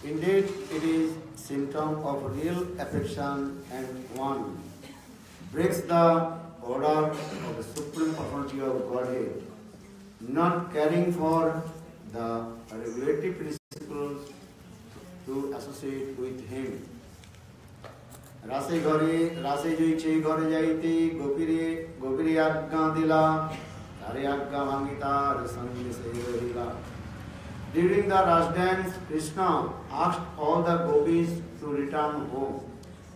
Indeed, it is symptom of real affection and one breaks the order of the supreme authority of Godhead, not caring for the regulatory principles to associate with him. रासे जोईचे घरे जाइते गोपीरे आज्ञा दिला तारे आज्ञा भांगिता संग से रहिला. During the Ras dance, Krishna asked all the gopis to return home,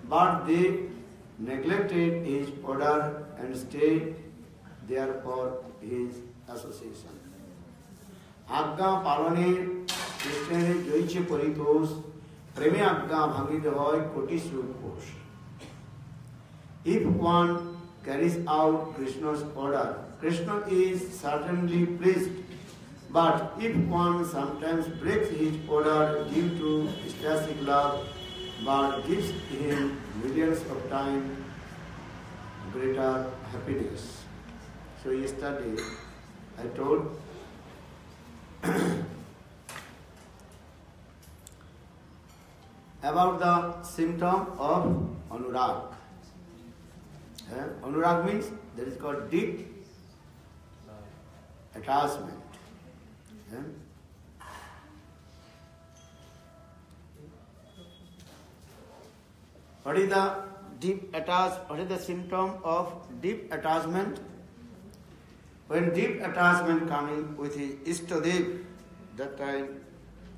but they neglected his order and stayed there for his association. आज्ञा पालने कृष्णेर जयिचे परितोष प्रेमे आज्ञा भांगिते हय कोटि सुकोश. If one carries out Krishna's order, Krishna is certainly pleased. But if one sometimes breaks his order due to ecstatic love, but gives him millions of times greater happiness. So yesterday I told about the symptom of anurag. Anurag means that is called deep attachment. What is the symptom of deep attachment? When deep attachment coming with his Ishtadev, that time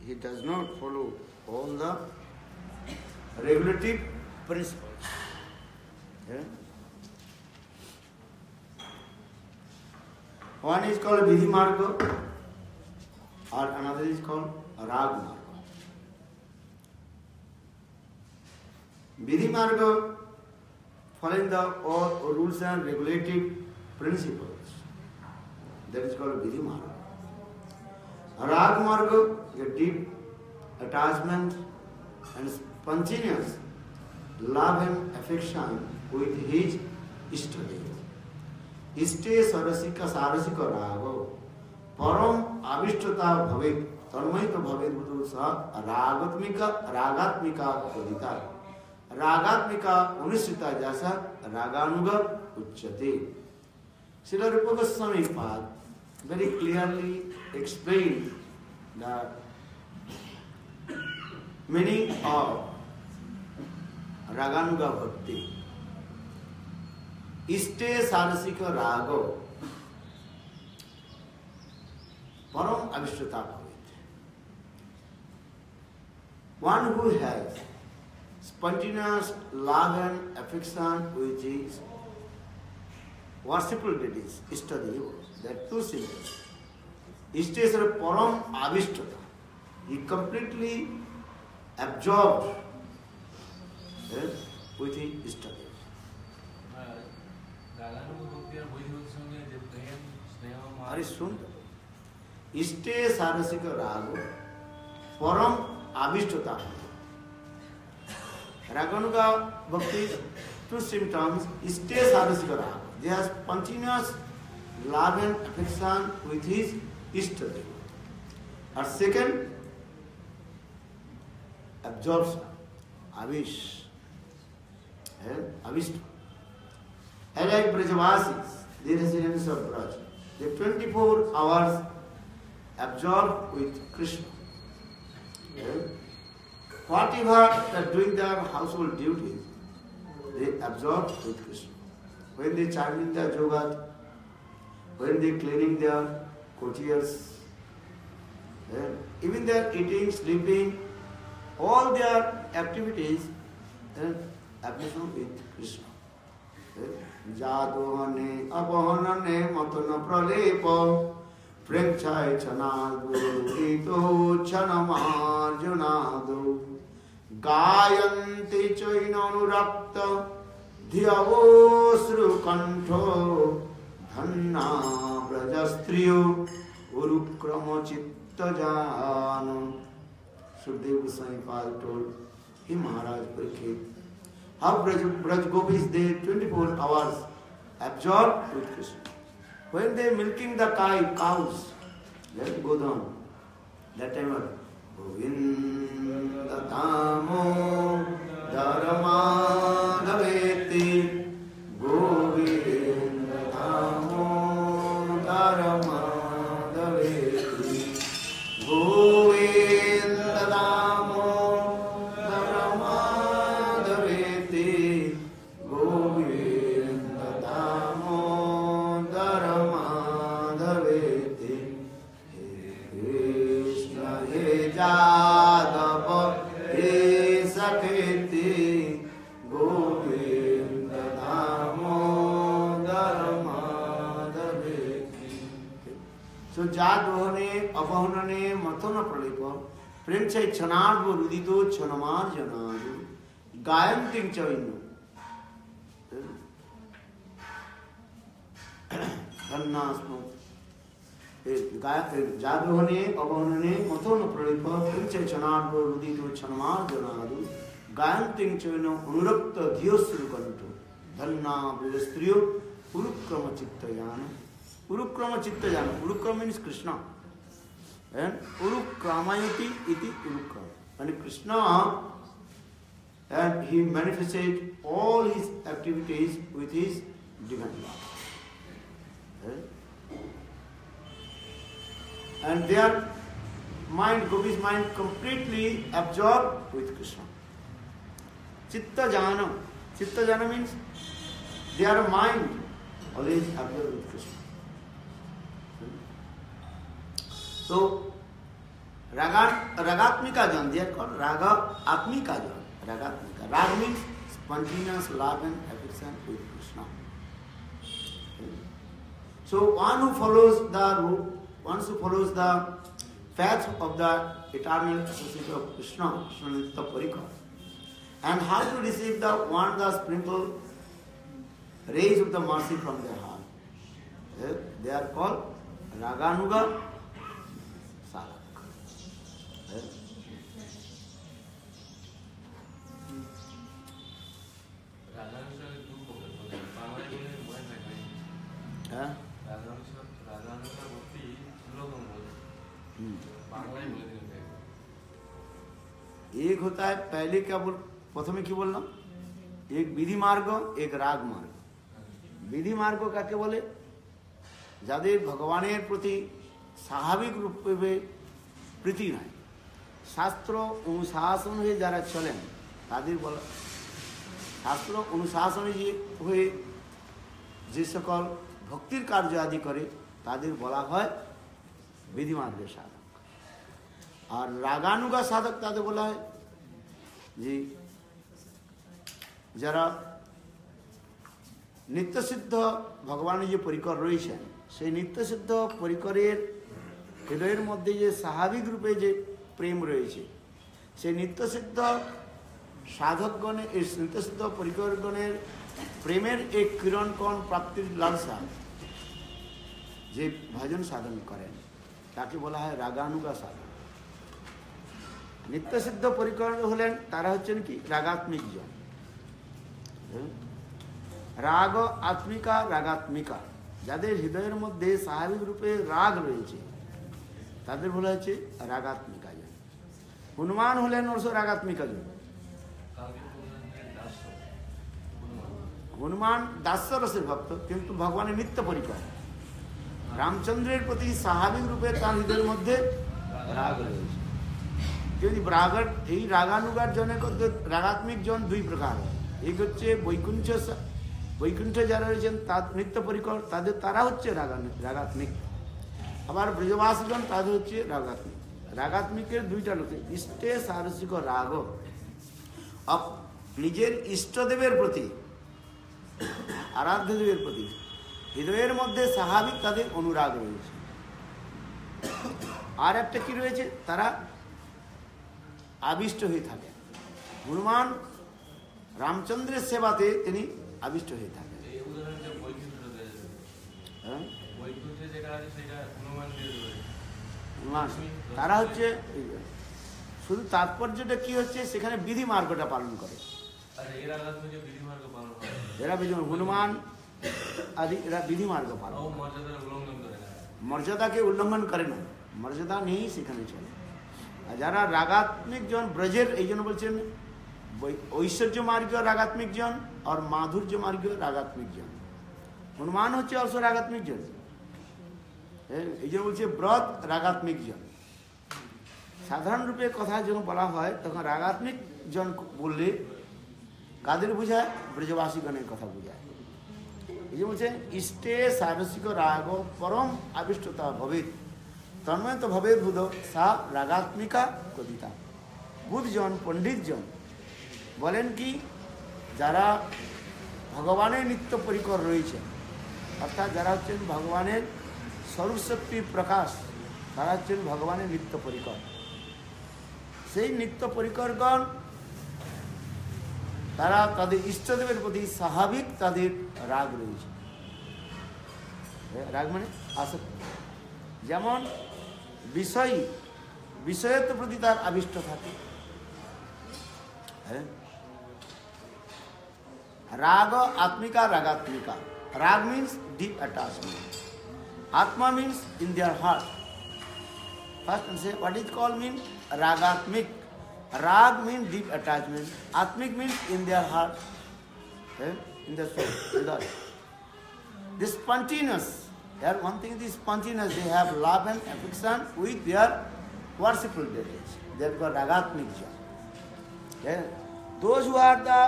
he does not follow all the regulative principles. One is called Vidhi Marga, or another is called Rag Marga. Vidhi Marga following the all rules and regulative principles. That is called Vidhi Marga. Rag Marga is a deep attachment and spontaneous love and affection with his Ishtadev. Ishte sarasika sarasika rago param avishtrata bhavet tanmaita bhavet buddhu sa ragatmika kodita ragatmika unishrita jasa raganuga uchyate. Srila Rupa Goswami Pad very clearly explained the meaning of raganuga bhakti. Ishte sarasika rago param avishtrata bhavet. One who has spontaneous love and affection with his worshipful deities, Ishtadev, there are two symbols. Ishte is param avishtrata. He completely absorbed with his Ishtadev. Very soon. Ishte sarasika rago param avishtrata. Raganuga bhakti, two symptoms. Ishte sarasika rago. They have spontaneous love and affection with his Ishtadev. And second, absorption, avish, avishta. Like Brajavasis, the residents of Braj, they 24 hours absorbed with Krishna. Whatever they are doing their household duties, they absorb with Krishna. When they chanting their yoga, when they cleaning their courtiers, even their eating, sleeping, all their activities, absorb with Krishna. Jadohane apohanane matana pralepa prekchai chanadu ito chanamarjunadu gayanti chainanurakta dhyavosru kantho dhanna brajastriyo urukrama chitta janu. Sukadeva Goswami Pad told him, Maharaj Parikshit, how Braj Gopis they 24 hours absorbed with Krishna. When they milking the cows, let go down. That time Govind Damodar माधवेति Govind Damodar माधवेति Govind Damodar माधवेति Govind Damodar माधवेति hey Krishna hey Jadav hey सखेति Govind Damodar माधवेति। So जादवने अपहनने मथन प्रलिप प्रेम से क्षणार्ध रुदितो क्षणमार जनादु गायन्तिं च इन्नु धन्नास्मो जादवने अपहनने मथन प्रलिप प्रेम से क्षणार्ध रुदितो क्षणमार जनादु गायन्तिं च इन्नु अनुरक्त धियोस्रु कंठो धन्ना स्त्रियो Urukram चित्तयान Urukram चित्तयान Urukram means Krishna and urukramayati iti urukram and Krishna and he manifested all his activities with his divine love and their mind, Gopi's mind completely absorbed with Krishna. Chitta jana means their mind always absorbed with Krishna. So, ragatmika jan, they are called raga atmika jan. Ragatmika. Rag means spontaneous love and affection with Krishna. So, one who follows the path of the eternal association of Krishna, Krishna Parikar, and how to receive the sprinkle rays of the mercy from their heart. They are called Raganuga Salak. एक होता है पहले क्या बोल प्रथमे की बोलना एक विधि मार्ग एक राग मार्ग विधि मार्ग काके बोले যাদের ভগবানের প্রতি স্বাভাবিক রূপে প্রীতি নাই শাস্ত্র অনুশাসন হয়ে যারা চলেন তাদের বলা শাস্ত্র অনুশাসনে হয়ে যে সকল ভক্তির কার্য আদি করে তাদের বলা হয় বিধি মার্গের সাধক আর রাগানুগা সাধক তাদের বলা হয় যে যারা নিত্যসিদ্ধ ভগবানের যে পরিকর রয়েছেন সেই নিত্যসিদ্ধ পরিকরের হৃদয়ের মধ্যে যে স্বাভাবিক রূপে যে প্রেম রয়েছে সেই নিত্যসিদ্ধ সাধকগণের এই নিত্যসিদ্ধ পরিকরগণের প্রেমের এক কিরণকণ প্রাপ্তির লালসা যে ভজন সাধন করেন তাকে বলা হয় রাগানুগা সাধক নিত্যসিদ্ধ পরিকর হলেন তারা হচ্ছেন কি রাগাত্মিক জন রাগ আত্মিকা রাগাত্মিকা যাদের হৃদয়ের মধ্যে স্বাভাবিক রূপে রাগ রয়েছে তাদের বলা হচ্ছে রাগাত্মিকা জন হনুমান হলেন অবশ্য রাগাত্মিকা জন হনুমান দাস্যরসের ভক্ত কিন্তু ভগবানের নিত্য পরিকর রামচন্দ্রের প্রতি স্বাভাবিক রূপে তার হৃদয়ের মধ্যে রাগ রয়েছে যদি এই রাগানুগার জনের রাগাত্মিক জন দুই প্রকার এক হচ্ছে বৈকুণ্ঠে যারা রয়েছেন তার নিত্য পরিকর তারা হচ্ছে রাগাত্মিক আবার ব্রজবাসীগণ তাদের হচ্ছে রাগাত্মিক রাগাত্মিকের দুইটা লোকে ইষ্টে সারসিক রাগ নিজের ইষ্টদেবের প্রতি আরাধ্য দেবের প্রতি হৃদয়ের মধ্যে স্বাভাবিক তাদের অনুরাগ রয়েছে আর একটা কি রয়েছে তারা আবিষ্ট হয়ে থাকে হনুমান রামচন্দ্রের সেবাতে তিনি আবিষ্ট হয়ে থাকে তারা হচ্ছে শুধু তাৎপর্যটা কি হচ্ছে সেখানে বিধি মার্গটা পালন করে এরা হনুমান আদি এরা বিধি মার্গ পালন মর্যাদাকে উল্লঙ্ঘন করে না মর্যাদা নেই সেখানে চলে যারা রাগাত্মিক জন ব্রজের, এই জন্য বলছেন ঐশ্বর্য মার্গ রাগাত্মিক জন আর মাধুর্য মার্গ রাগাত্মিক জন। হনুমান হচ্ছে অলসো রাগাত্মিক জন, এই জন্য বলছে ব্রত রাগাত্মিক জন। সাধারণ রূপে কথা যখন বলা হয় তখন রাগাত্মিক জন বললে কাদের বোঝায়? ব্রজবাসীগণের কথা বোঝায়। এই যে বলছে ইষ্টে সারসিক রাগ পরম আবিষ্টতা ভবেত তন্ময়ত ভবেদ বুধ সা রাগাত্মিকা কবিতা। বুধজন পণ্ডিতজন বলেন কি, যারা ভগবানের নিত্য পরিকর রয়েছে, অর্থাৎ যারা হচ্ছেন ভগবানের স্বরূপশক্তির প্রকাশ, তারা হচ্ছেন ভগবানের নিত্য পরিকর। সেই নিত্য পরিকরগণ তারা তাদের ইষ্টদেবের প্রতি স্বাভাবিক তাদের রাগ রয়েছে। রাগ মানে আসক্তি। যেমন বিষয়ের প্রতি তার আবিষ্ট থাকে। রাগ আত্মিকা রাগাত্মিকা। রাগ means deep attachment. Atma means in their heart. First and say what is called mean ragatmik. Rag means deep attachment. Atmik means in their heart, in the soul, in the heart. This spontaneous. Here one thing is spontaneous. They have love and affection with their worshipful deities. Therefore ragatmik jan. Those who are the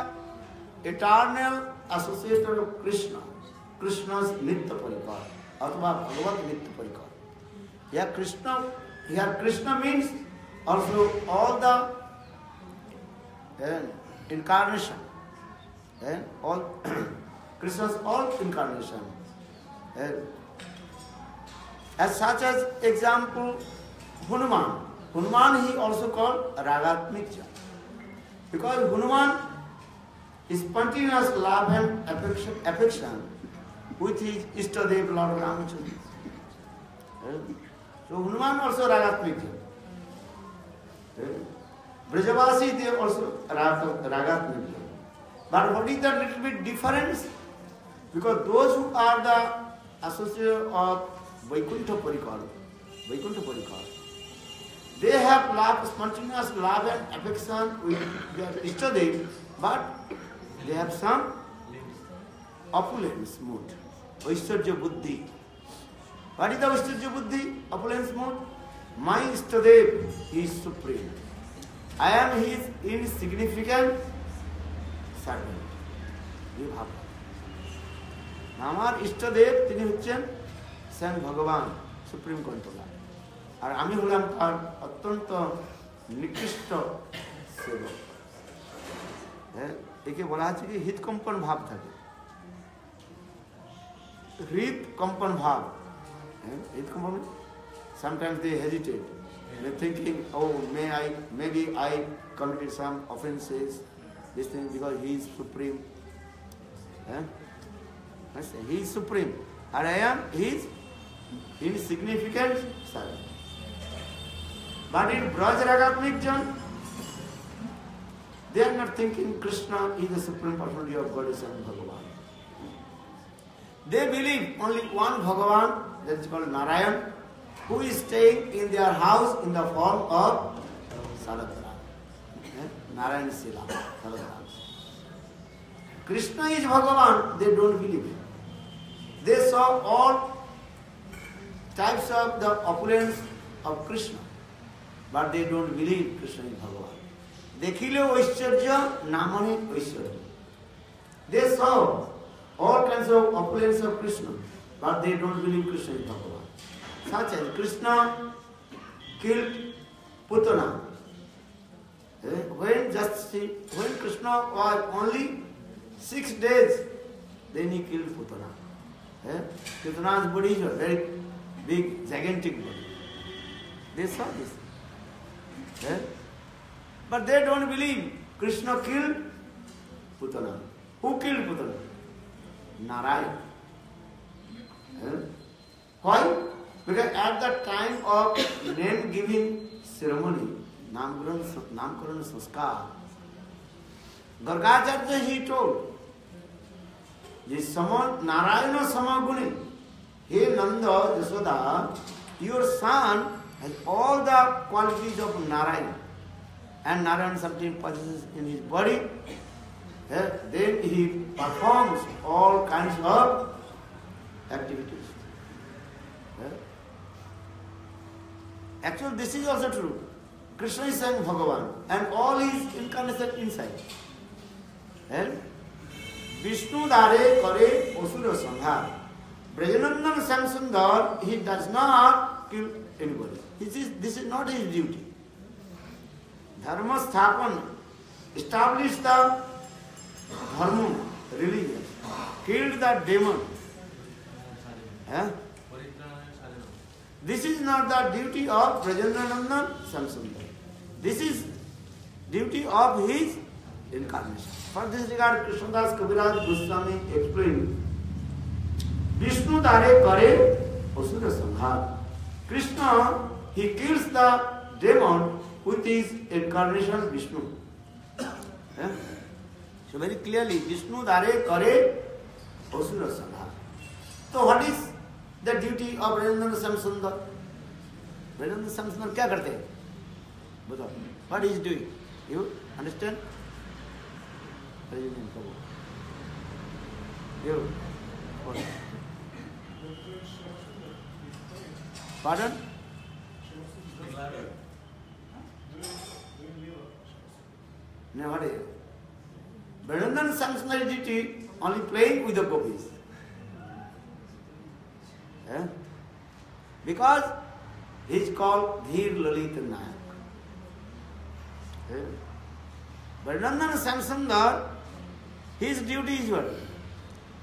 eternal associated of Krishna, Krishna's nitya parikar, athva Bhagavat nitya parikar. Here Krishna means also all the incarnation, all Krishna's all incarnation. As such as example Hanuman. Hanuman he also called ragatmik jan, because Hanuman is spontaneous love and affection with his Ishtadev Lord Ramachandra. So Hanuman also ragatmik jan. Brajavasi they also ragatmik jan. But what is the little bit difference? Because those who are the associate of Vaikuntha Parikar, they have love, spontaneous love and affection with their Ishtadev, but they have some opulence mood, Vaishwarya Buddhi. What is the Vaishwarya Buddhi, opulence mood? My Ishtadev is supreme. I am his insignificant servant. You have. আমার ইষ্টদেব তিনি হচ্ছেন স্বয়ং ভগবান, supreme controller, আর আমি হলাম তার অত্যন্ত নিকৃষ্ট সেবক। একে বলা হচ্ছে কি হৃদকম্পন ভাব থাকে, হৃদকম্পন ভাব। হৃদকম্পন sometimes they hesitate, they thinking, oh maybe I committed some offenses, this thing, because he is supreme. He is supreme, and I am his insignificant servant. But in Braj Ragatmik jan, they are not thinking Krishna is the supreme personality of Goddess and Bhagavan. They believe only one Bhagavan, that is called Narayan, who is staying in their house in the form of Saratara. Narayan Sila, Saratara. Krishna is Bhagavan, they don't believe it. They saw all types of the opulence of Krishna, but they don't believe Krishna is Bhagavan. Dekhile Vaishwarya, Namane Vaishwarya. They saw all kinds of opulence of Krishna, but they don't believe Krishna is Bhagavan. Such as Krishna killed Putana. When Krishna was only 6 days, then he killed Putana. Putana's body is a very big, gigantic body. They saw this. But they don't believe Krishna killed Putana. Who killed Putana? Narayan. Why? Because at the time of name-giving ceremony, Namkaran Sanskar, Gargacharya he told, this Narayana Samaguni, hey Nanda, Yashoda, your son has all the qualities of Narayan, and Narayan sometimes possesses in his body, then he performs all kinds of activities. Actually, this is also true. Krishna is saying Bhagavan, and all is incarnation inside. Vishnu Dare Kare Asura Sangha. Brajanandan Samsundar, he does not kill anybody. This is not his duty. Dharma Sthapan, establish the Dharma, religion, killed the demon. This is not the duty of Brajanandan Samsundar. This is duty of his incarnation. For this regard, Krishnadas Kaviraj Goswami explained, Vishnu Dare Kare Asura Samhar. Krishna, he kills the demon with his incarnation Vishnu. So very clearly, Vishnu Dare Kare Asura Samhar. So what is the duty of Brajanandan Samsundar? Brajanandan Samsundar क्या करते हैं? बताओ. What is doing? You understand? You. What? Pardon? No, what is it? Brajanandan Samsundar duty only playing with the gopis. Because he is called Dhir Lalit Nayak. Brajanandan Samsundar, his duty is what?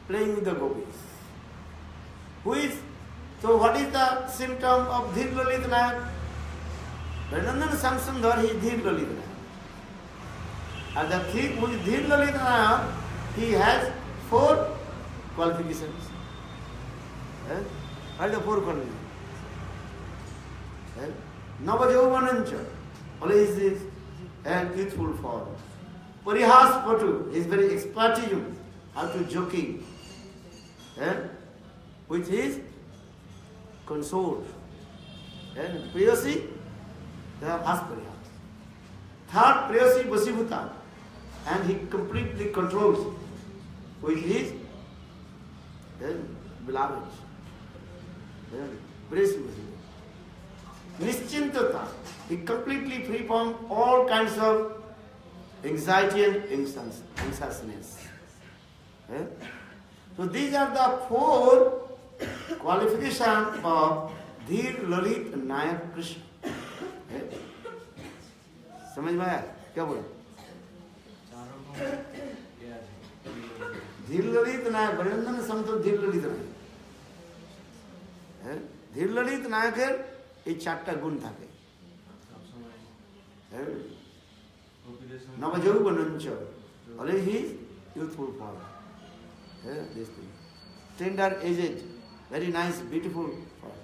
Playing with the gopis. So what is the symptom of Dhir Lalit Nayak? Brajanandan Samsundar, he is Dhir Lalit Nayak. And the thing with Dhir Lalit Nayak, he has 4 qualifications. What are the 4 qualifications? Navajauvanancha, always is a youthful form. Parihas Patu is very expertise how to joking with his consort. And Priyasi, they have has Parihas. Third, Priyasi Vasibhuta, and he completely controls with his beloved. Priyasi Vasibhuta. Nischintata, he completely free from all kinds of anxiety and anxiousness. So these are the 4 qualifications of Dhir Lalit Nayak Krishna. समझ में आया क्या बोला? धीर ललित नायक ब्रजनंदन समतल धीर ललित नायक धीर ललित नायकेर এই 4টা গুণ থাকে নবযৌবনঞ্চ always he is youthful form, this thing, tender aged, very nice beautiful form.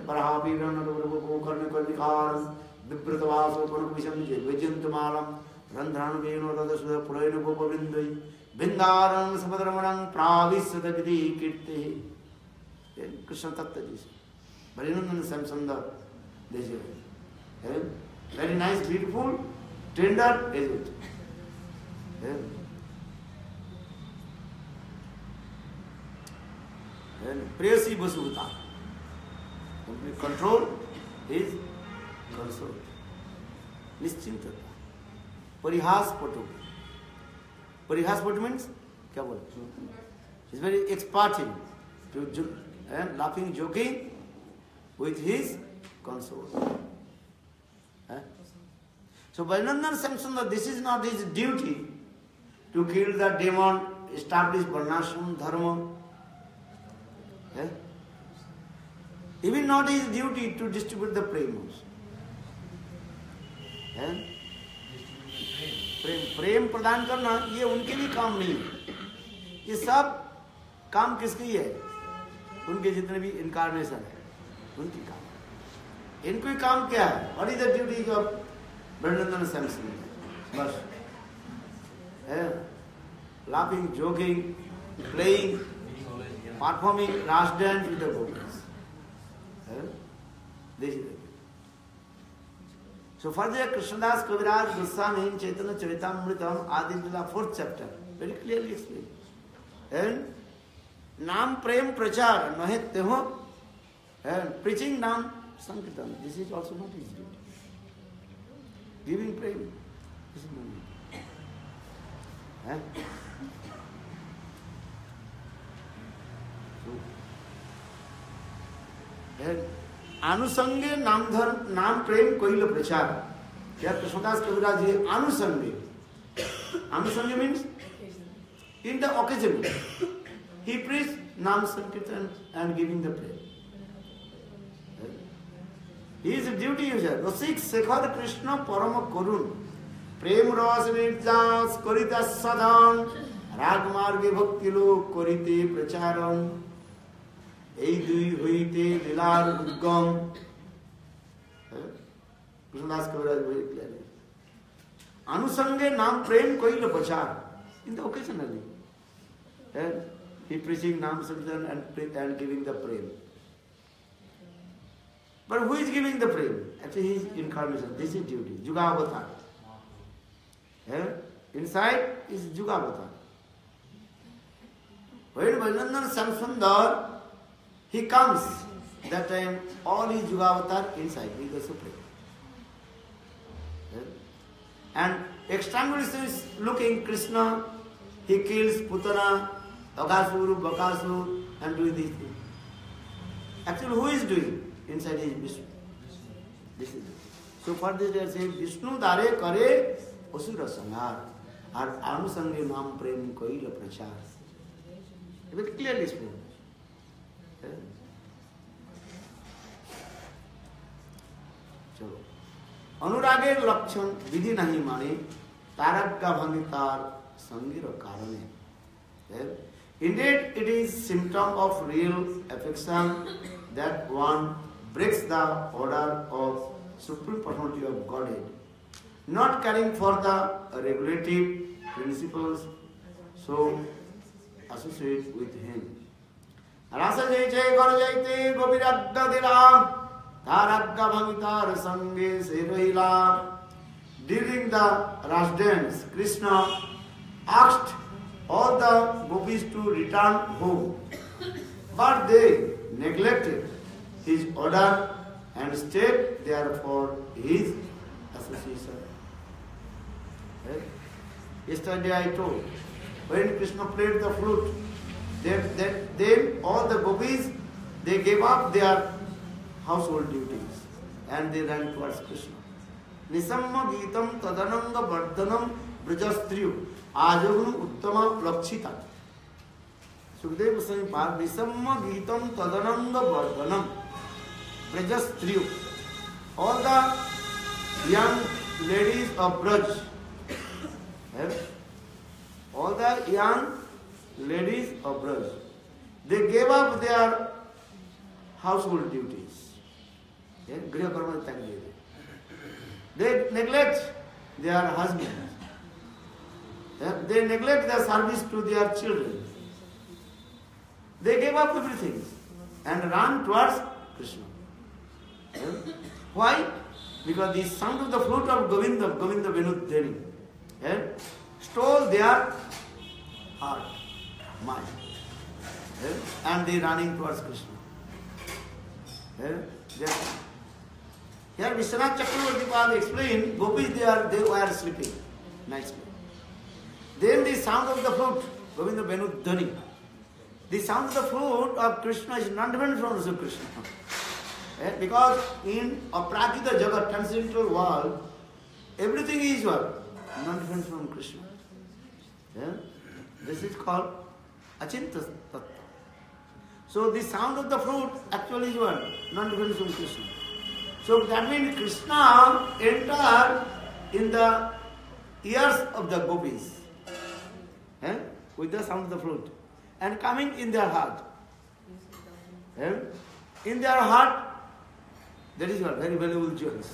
Parahapi ranadurva gokarna karnikaram vibratavaso panukvisam vijantamalam randhanuveno radasudha purayana gopavindai bindaram sapadramanam pravisyata vidhi kirti. Krishna tattva ji Brajanandan Samsundar, this is very nice, beautiful, tender, aged. And Priyasi Vasubhuta, control is consort. Nischintata. Parihas Patu. Parihas Patu means, क्या बोलते? He's very expert in laughing, joking with his consort. So Brajanandan Samsundar, this is not his duty to kill the demon, establish Varnashram Dharma. Even not his duty to distribute the premas. प्रेम प्रदान करना ये उनके भी काम नहीं है. ये सब काम किसके ही है? उनके जितने भी इनकारनेशन है उनकी काम. इनको काम क्या है? What is the duty of Brajanandan Samsundar? बस laughing, joking, playing, performing ras dance with the gopis. This is it. So further, Krishnadas Kaviraj Goswami in Chaitanya Charitamrita Adi Lila 4th chapter very clearly explained. And Nam Prem Prachar Nahet Teho, and preaching Nam Sankirtan, this is also not his duty. Giving prem, this is not duty. अनुसंगे नाम प्रेम कोइल प्रचार क्या कृष्णदास कविराज जी अनुसंगे means in the occasion he preach नाम संकीर्तन and giving the प्रेम ही इज ड्यूटी यूजर रसिक शेखर कृष्ण परम करुण प्रेम रस निर्जास करिता सदन राग मार्गे भक्ति लोक करिते प्रचारन এই দুই হইতে লীলার উদ্গম কৃষ্ণদাস কবিরাজ very clearly আনুষঙ্গে নাম প্রেম কইল প্রচার in the occasionally he preaching nam sankirtan and giving the prem but who is giving the prem actually his incarnation this is duty juga avatar inside is juga avatar when Vajanandan Samsundar he comes, that time all his Juga avatar inside, he is the Supreme. And externally is looking Krishna, he kills Putana, Aghasur, Bakasur, and doing these things. Actually, who is doing? Inside is Vishnu. This is it. So for this they are saying, Vishnu dare kare asura sanghar, or anusange nam prem koila prachar. It will clearly explain. चलो अनुरागेर लक्षण विधि नहीं माने तारक्का भांगे तार संगीर कारणे indeed it is symptom of real affection that one breaks the order of supreme personality of Godhead not caring for the regulative principles so associate with him Rasa jai jai gar jaite gopiragga dila taragga bhagitar sange se rahila. During the Ras dance, Krishna asked all the gopis to return home, but they neglected his order and stayed there for his association. Yesterday I told, when Krishna played the flute, Then all the gopis, they gave up their household duties and they ran towards Krishna. Nisamma Geetam Tadananga Vardhanam Brajastriyu Ajagunu Uttama Lakshita. Sukadeva Goswami Park Nisamma Geetam Tadananga Vardhanam Brajastriyu. All the young ladies of Braj, all the young ladies of Braj, they gave up their household duties. Griha karma tag diye. They neglect their husbands. They neglect their service to their children. They gave up everything and ran towards Krishna. Why? Because the sound of the flute of Govinda Venudhani stole their heart. Mind. And they running towards Krishna. Here Vishwanath Chakravarti Pad explained, gopis they were sleeping nicely. Then the sound of the flute, Govinda Venudhani, the sound of the flute of Krishna is not different from Sri Krishna. Because in Aprakita Jagat, transcendental world, everything is what? Not different from Krishna. This is called Achinta Tattva. So the sound of the flute actually is what? Not different from Krishna. So that means Krishna entered in the ears of the gopis with the sound of the flute and coming in their heart. In their heart, that is what? Very valuable jewels.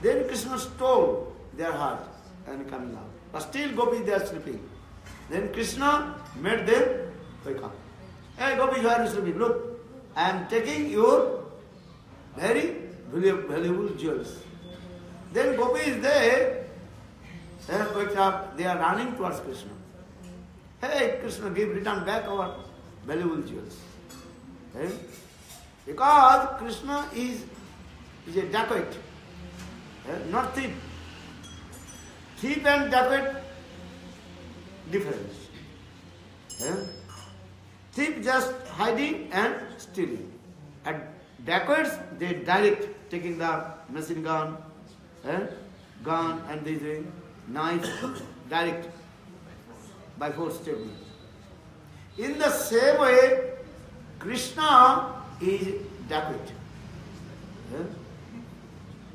Then Krishna stole their heart and coming out. But still gopis they are sleeping. Then Krishna made them wake up. Hey gopis, why are you sleeping? Look, I am taking your very valuable jewels. Then gopis, they are running towards Krishna. Hey, Krishna, return back our valuable jewels. Eh? Because Krishna is a dacoit, not thief. Thief and dacoit, difference. Thief just hiding and stealing. And dacoits, they direct, taking the machine gun, gun and this knife, direct, by force taking. In the same way, Krishna is dacoit.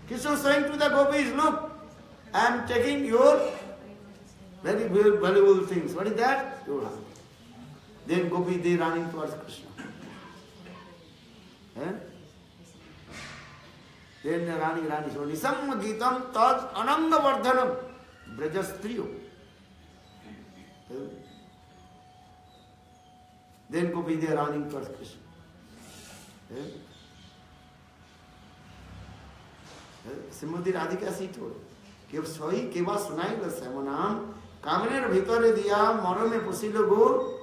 Krishna is saying to the gopis, look, I am taking your very valuable things. What is that? Your heart. Then gopis, they running towards Krishna. Then they are running. So, Nisam Gitam Tad Ananga Vardhanam Brajastriyo. Then gopis, they are running towards Krishna. Srimati Radhika she told, Kev Soi Keva Sunai the Samanam, Kamener Vitore Dia, Morame Pusilo Go,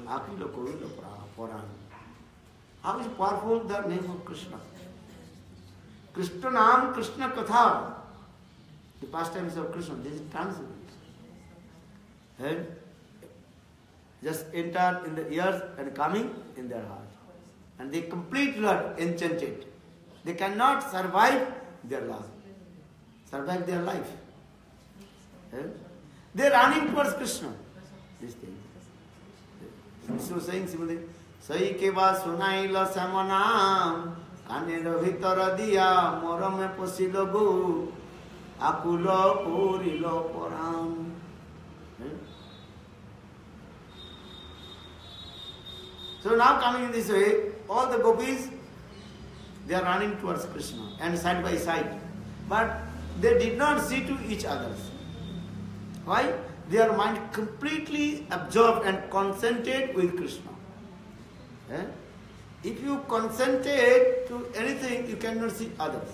Akilo Kovilo Puran. How is powerful the name of Krishna? Krishna Nam, Krishna Katha, the pastimes of Krishna, this is transcendent. Just enter in the ears and coming in their heart. And they completely are enchanted. They cannot survive their love, survive their life. They are running towards Krishna. This thing. So saying similarly, Sai keva sunaila samanam, kanero bhitora diya, morame posilo go, akulo purilo poram. So now coming in this way, all the gopis, they are running towards Krishna and side by side. But they did not see to each other. Why? Their mind completely absorbed and concentrated with Krishna. If you concentrate to anything, you cannot see others.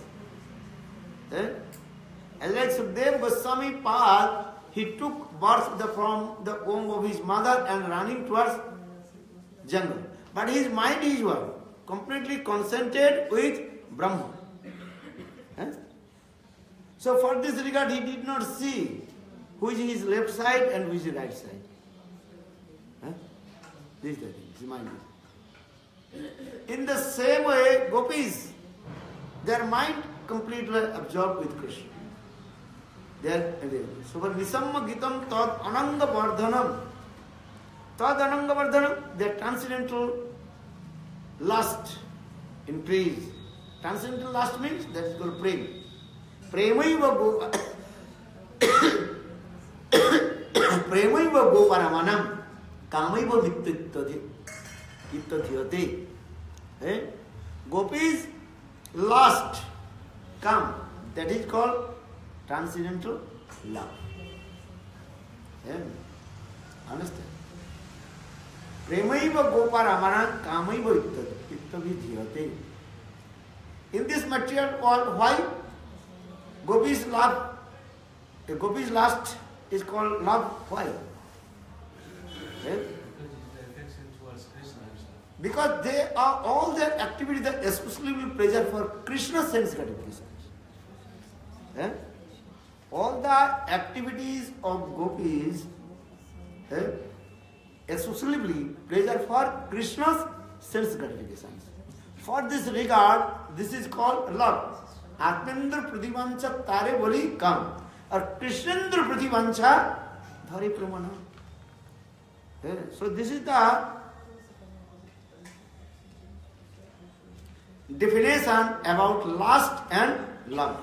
And like Sukadeva Goswami Pal, he took birth from the womb of his mother and running towards jungle. But his mind is one, completely concentrated with Brahma. So for this regard, he did not see who is his left side and who is his right side. This is the thing, his mind is. In the same way, gopis, their mind completely absorbed with Krishna. So for Nisamma Gitam Tad Ananga Vardhanam, Tad Ananga Vardhanam, their transcendental lust increase. Transcendental lust means that is called prema. Premaiva Govaramanam Kamaiva Vittadhyate. Gopis lust come. That is called transcendental love. Understand? Premaiva Goparamana Kamaiva Vittadhyate. In this material world, why? Gopis love, Gopis lust is called love. Why? Because they are all their activities that exclusively pleasure for Krishna's sense gratification. All the activities of gopis exclusively pleasure for Krishna's sense gratifications. For this regard, this is called love. Atmendra Prativancha Tare Boli Kam. Or Krishnendra Prativancha Dhari Pramana. So this is the definition about lust and love.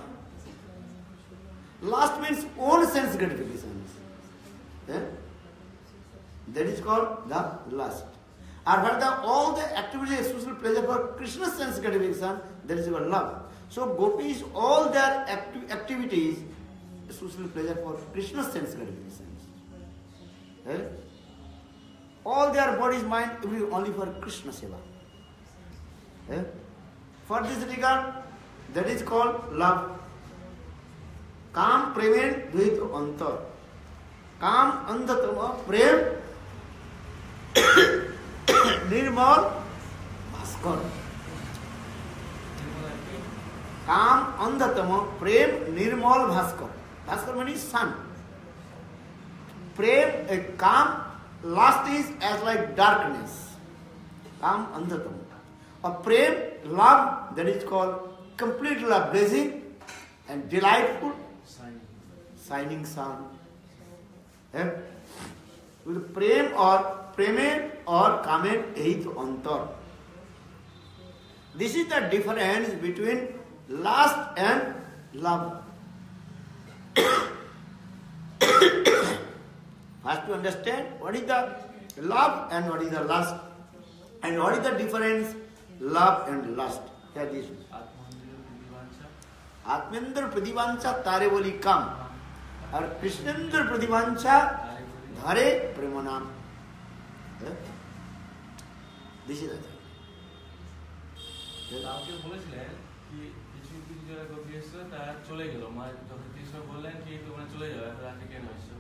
Lust means own sense gratifications. That is called the lust. Or whether all the activities exclusive pleasure for Krishna's sense gratification, that is called love. So gopis, all their activities exclusive pleasure for Krishna's sense gratifications. All their body's mind only for Krishna seva. For this regard, That is called love. Kam premen dvit antar. Kam andhatama prem nirmal bhaskar. Kam andhatama prem nirmal bhaskar. Bhaskar means sun. Prem, a calm, lust is as like darkness. Calm, andhatam. A prem, love, that is called complete love, blazing and delightful, shining sun. With prem or premen or kamen, eight antar. This is the difference between lust and love. First to understand what is the love and what is the lust, and what is the difference love and lust. That is Atmendra Pradhivancha Tare Boli Kam, or Krishnendra Pradhivancha Dhare Premanam. This is the thing. আপনি বলেছিলেন কি কিছু কিছু যারা গোপী এসেছিল তারা চলে গেল, মানে যখন কৃষ্ণ বললেন কি তোমরা চলে যাও, এত রাতে কেন এসছো,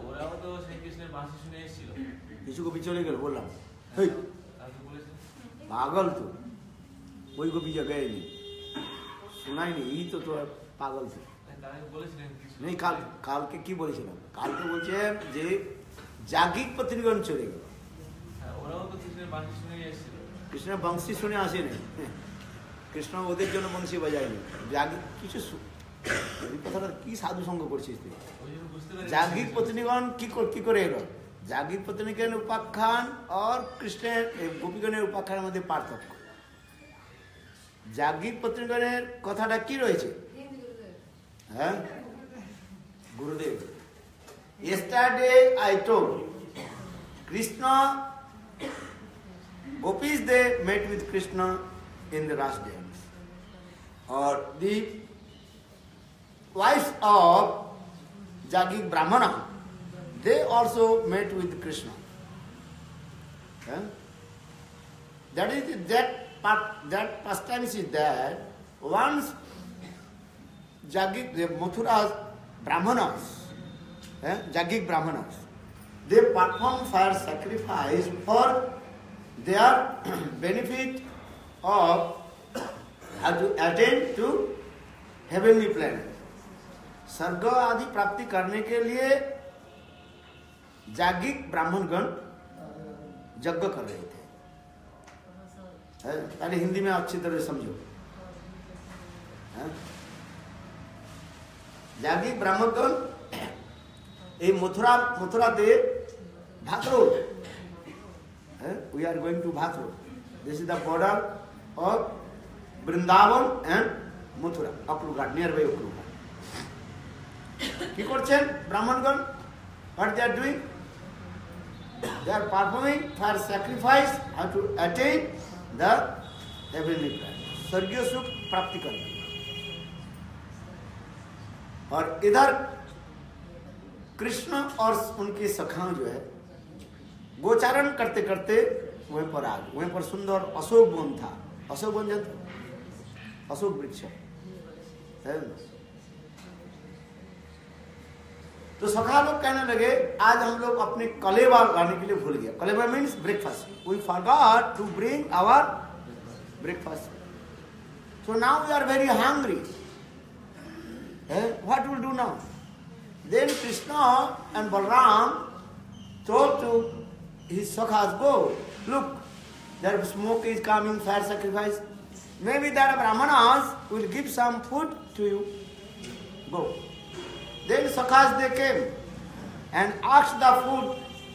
ওরাও তো সেই কৃষ্ণের বাঁশি শুনে এসেছিল। কিছু গোপী চলে গেল বললাম, আপনি বলেছেন পাগল তো ওই গোপী জায়গায় নেই, শোনাই নেই, এই তো তোর পাগল তো বলেছিলেন নেই। কালকে কি বলেছিলাম? কালকে বলছেন যে জাগিক পত্রিগণ চলে গেল, ওরাও তো কৃষ্ণের বাঁশি শুনে এসেছিল। কৃষ্ণের বংশী শুনে আসেনি, কৃষ্ণ ওদের জন্য বংশী বাজায়নি। জাগিক কিছু কথাটা কি সাধু সঙ্গ করছিস তুই? জাগিক পত্নীগণ কি করে এলো? জাগিক পত্নীগণ উপাখ্যান আর কৃষ্ণের গোপীগণের উপাখ্যানের মধ্যে পার্থক্য। জাগিক পত্নীগণের কথাটা কি রয়েছে? হ্যাঁ, গুরুদেব, yesterday I told Krishna, gopis they met with Krishna in the Ras dance, or the wives of Jagik Brahmana, they also met with Krishna. That is that pastime is that once Jagik, the Mathura's Brahmanas, Jagik Brahmanas, they perform fire sacrifice for their benefit of how to attain to heavenly planet. स्वर्ग आदि प्राप्ति करने के लिए जागिक ब्राह्मणगण यज्ञ कर रहे थे। पहले हिंदी में अच्छी तरह समझो। जागिक ब्राह्मणगण ये मथुरा दे भाथरोड, we are going to Bhatrod. This is the border of Vrindavan and Mathura, Akrughat, nearby Akrughat. কি করছেন ব্রাহ্মণগণ? What they are doing? They are performing fire sacrifice how to attain the heavenly planet, स्वर्गीय सुख प्राप्ति करने। और इधर कृष्ण और उनकी सखा जो है गोचारण करते करते वहीं पर आ गए। वहीं पर सुंदर अशोक वन था। अशोक वन जानते? अशोक वृक्ष है। तो सखा लोग कहने लगे आज हम लोग अपने कलेवा लाने के लिए भूल गए। कलेवा means breakfast. We forgot to bring our breakfast. So now we are very hungry. What will do now? Then Krishna and Balram told to his sakhas, go, look, there smoke is coming, fire sacrifice. Maybe that Brahmanas will give some food to you. Go. Then sakhas they came and asked the food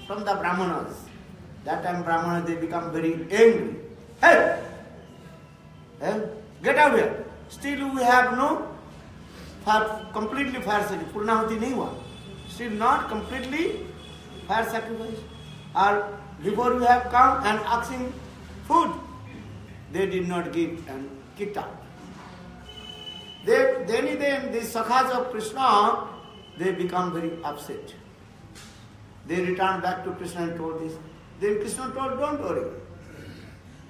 from the Brahmanas. That time Brahmanas they become very angry. Hey! Get out here. Still we have no completely fire sacrifice. Purnahuti nahi hua. Still not completely fire sacrifice. Or before we have come and asking food, they did not give and kicked out. Then the sakhas of Krishna, they become very upset. They returned back to Krishna and told this. Then Krishna told, don't worry.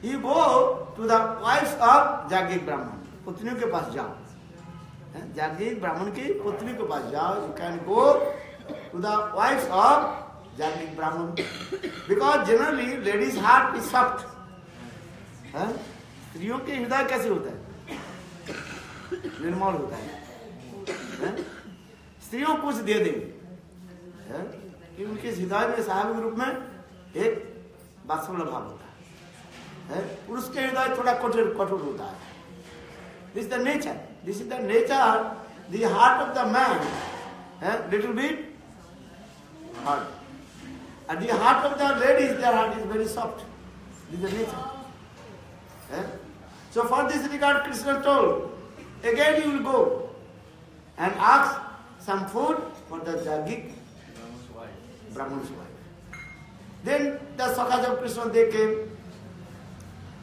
You go to the wives of Jagik Brahman. पत्नियों के पास जाओ, जागीर ब्राह्मण की पत्नी के पास जाओ. You can go to the wives of Jagir Brahman, because generally ladies' heart is soft. स्त्रियों के हृदय कैसे होता है? निर्मल होता है. स्त्रियों कुछ दे देंगे कि उनके हृदय में स्वाभाविक रूप में एक वात्सल्य भाव होता है. पुरुष के हृदय थोड़ा कठोर होता है. This is the nature. This is the nature. The heart of the man, little bit hard. And the heart of the ladies, their heart is very soft. This is the nature. So for this regard, Krishna told, again you will go and ask some food for the Jagir Brahman's wife. Then the Sakhas of Krishna, they came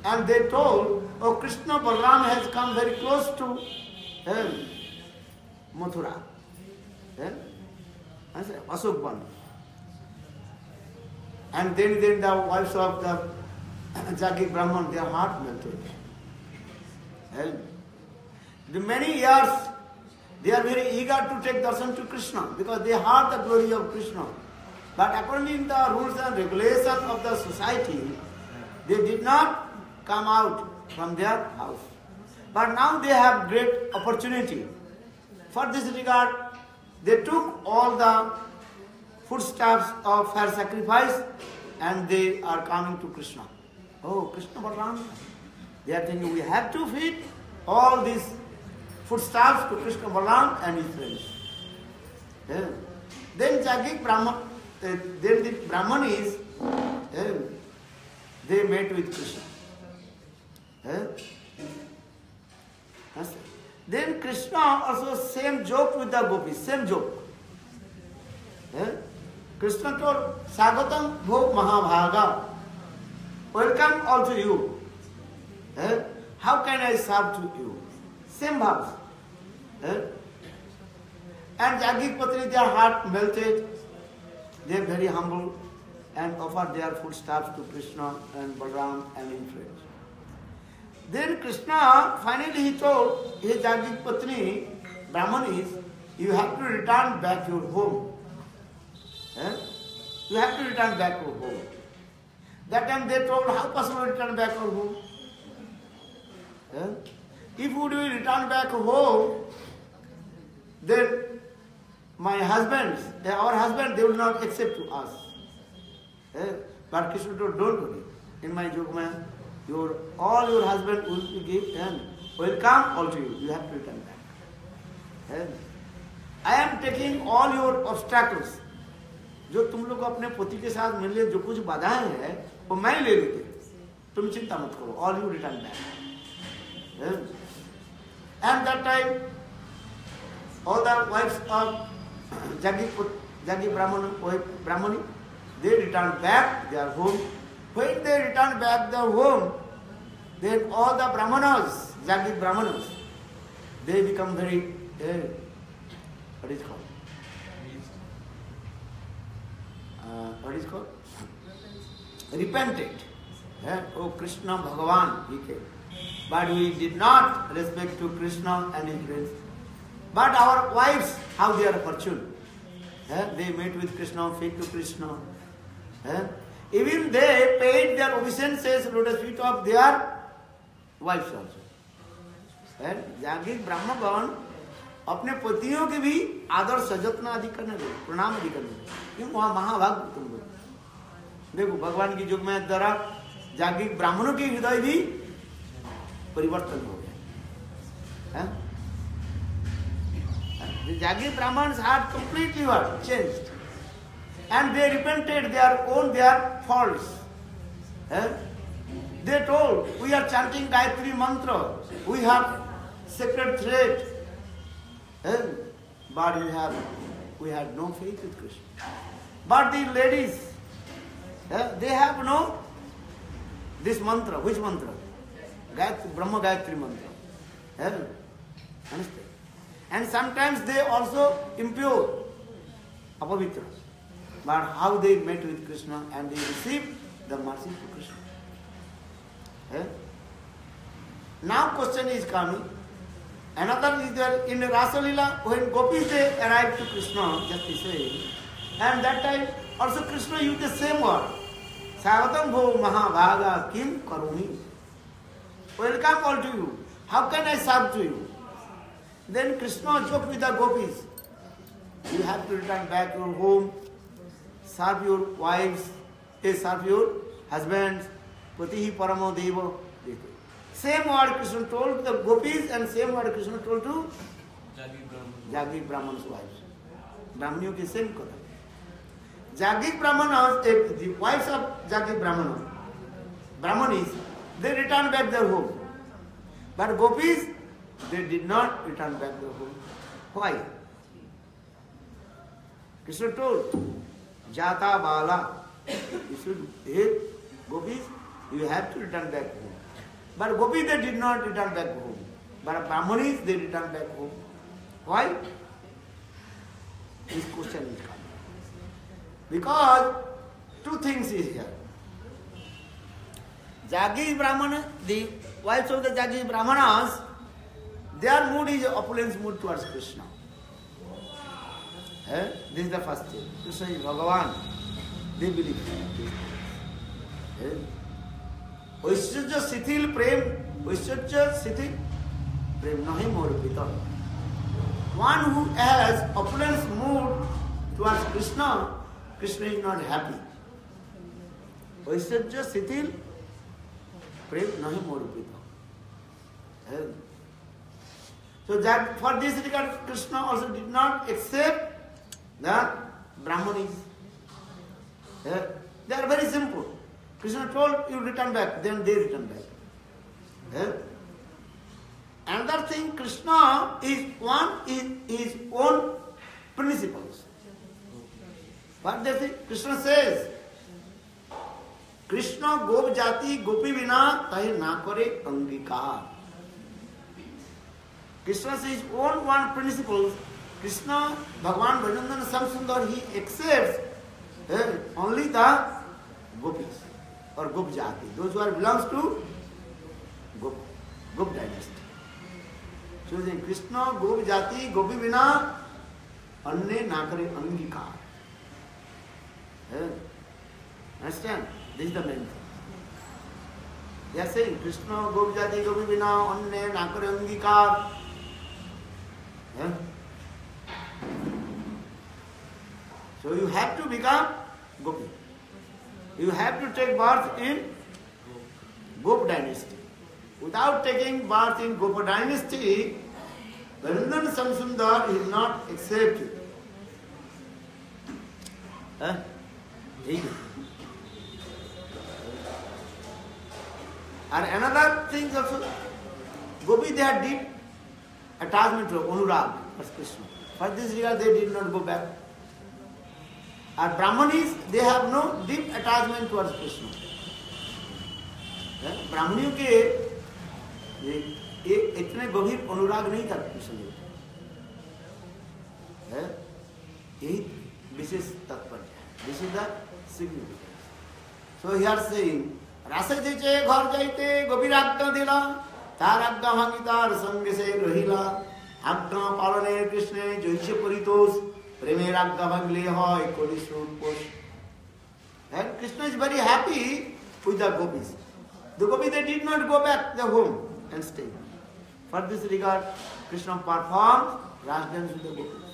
and they told, oh, Krishna Balaram has come very close to Mathura. Ashokban. And then the wives of the Jagir Brahman, their heart melted. The many years, they are very eager to take darshan to Krishna because they heard the glory of Krishna. But according to the rules and regulations of the society, they did not come out from their house. But now they have great opportunity. For this regard, they took all the foodstuffs of her sacrifice and they are coming to Krishna. Oh, Krishna Balaram. They are thinking we have to feed all these foodstuffs to Krishna Balaram and his friends. Then Jagir Brahman, then the Brahmanis, they met with Krishna. Then Krishna also same joke with the gopis, same joke. Krishna told, Sagatam Bho Mahabhaga, welcome all to you. How can I serve to you? Same house. And Jagir Patni, their heart melted. They are very humble and offered their foodstuffs to Krishna and Balaram and his friends. Then Krishna, finally he told his Jagir Patni, Brahmanis, you have to return back your home. You have to return back your home. That time they told, how possible to return back our home? If we return back home, then my husbands, our husband, they will not accept to us. But Krishna told, don't worry. In my Jogma, all your husband will be given and will come all to you. You have to return back. I am taking all your obstacles. जो तुम लोग अपने पति के साथ मिलने जो कुछ बाधाएं हैं वो मैं ले लेते. तुम चिंता मत करो. All you return back. And that time, all the wives of Jagir Brahmani, they returned back their home. When they returned back their home, then all the Brahmanas, Jagir Brahmanas, they become very, what is it called? What is it called? Repented. Oh, Krishna Bhagavan, he came. But we did not respect to Krishna and his friends. But our wives, how they are fortunate. They met with Krishna, fed to Krishna. Even they paid their obeisances to the feet of their wives also. Jagir Brahmagan अपने पतियों के भी आदर सजतना आदि करने दो, प्रणाम आदि करने दो. क्यों? वहां महाभाग तुम लोग देखो भगवान की युग में द्वारा जागीर ब्राह्मणों के हृदय भी परिवर्तन हो गया. The Jagir Brahmans had completely changed, and they repented their faults. They told, we are chanting Gayatri mantra, we have sacred thread, but we had no faith with Krishna. But the ladies, they have no this mantra. Which mantra? Brahma Gayatri mantra. Understand? And sometimes they also impure, apavitra. But how they met with Krishna and they received the mercy of Krishna. Now question is coming, Another is there in Rasa Leela, when gopis they arrived to Krishna, just to say, and that time also Krishna used the same word. Sagatam bho mahabhaga kim karumi. Welcome all to you. How can I serve to you? Then Krishna joked with the gopis. You have to return back your home, serve your wives, serve your husbands, patihi paramo deva. Same word Krishna told the gopis and same word Krishna told to Jagik Brahman's wives. Brahmaniyon ki same kotha. Jagik Brahmanas, the wives of Jagik Brahmanis, they returned back their home. But gopis, they did not return back their home. Why? Krishna told, Jata Bala, you should hate gopis, you have to return back home. But gopis, they did not return back home. But Brahmanis, they returned back home. Why? This question is coming. Because two things is here. Jagi Brahmana, the wives of the Jagi Brahmanas, their mood is opulence mood towards Krishna. This is the first thing. Krishna is Bhagavan. They believe. Vaishya Sithil Prem, Vaishya Sithil Prem Nahi Morpita. One who has opulence mood towards Krishna, Krishna is not happy. Vaishya Sithil Prem Nahi Morpita. So that for this regard, Krishna also did not accept the Brahmanis. They are very simple. Krishna told you return back, then they return back. Another thing, Krishna is one in his own principles. What does it? Krishna says, Krishna gop jati gopi vina tahe na kare angikar. Krishna says his own one principles. Krishna, Bhagavan Bhajanandana Samsundar, he accepts only the gopis or gop jati. Those who belongs to gop dynasty. So then Krishna gop jati gopi vina anne na kare angikar. Understand? This is the main thing. They are saying Krishna gop jati gopi vina anne na kare angikar. So you have to become gopi. You have to take birth in Gop dynasty. Without taking birth in Gop dynasty, Bhajanandana Samsundar is not accepted. And another thing also, Gopi they had deep attachment to Anurag as Krishna. For this regard they did not go back. And Brahmanis, they have no deep attachment towards Krishna. ब्राह्मणियों के इतने गंभीर अनुराग नहीं था कृष्ण है, यही विशेष तात्पर्य है. This is the significance. So here saying रासे जेचे घर जाइते गभीर आज्ञा दिला तार आज्ञा भांगी तार संग से रहिला आज्ञा पालने कृष्णे जैसे परितोष प्रेमेर आज्ञा भांगले হয় কোটি সুরপোষ. And Krishna is very happy with the gopis. The gopis they did not go back to their home and stay. For this regard, Krishna performed Ras dance with the gopis.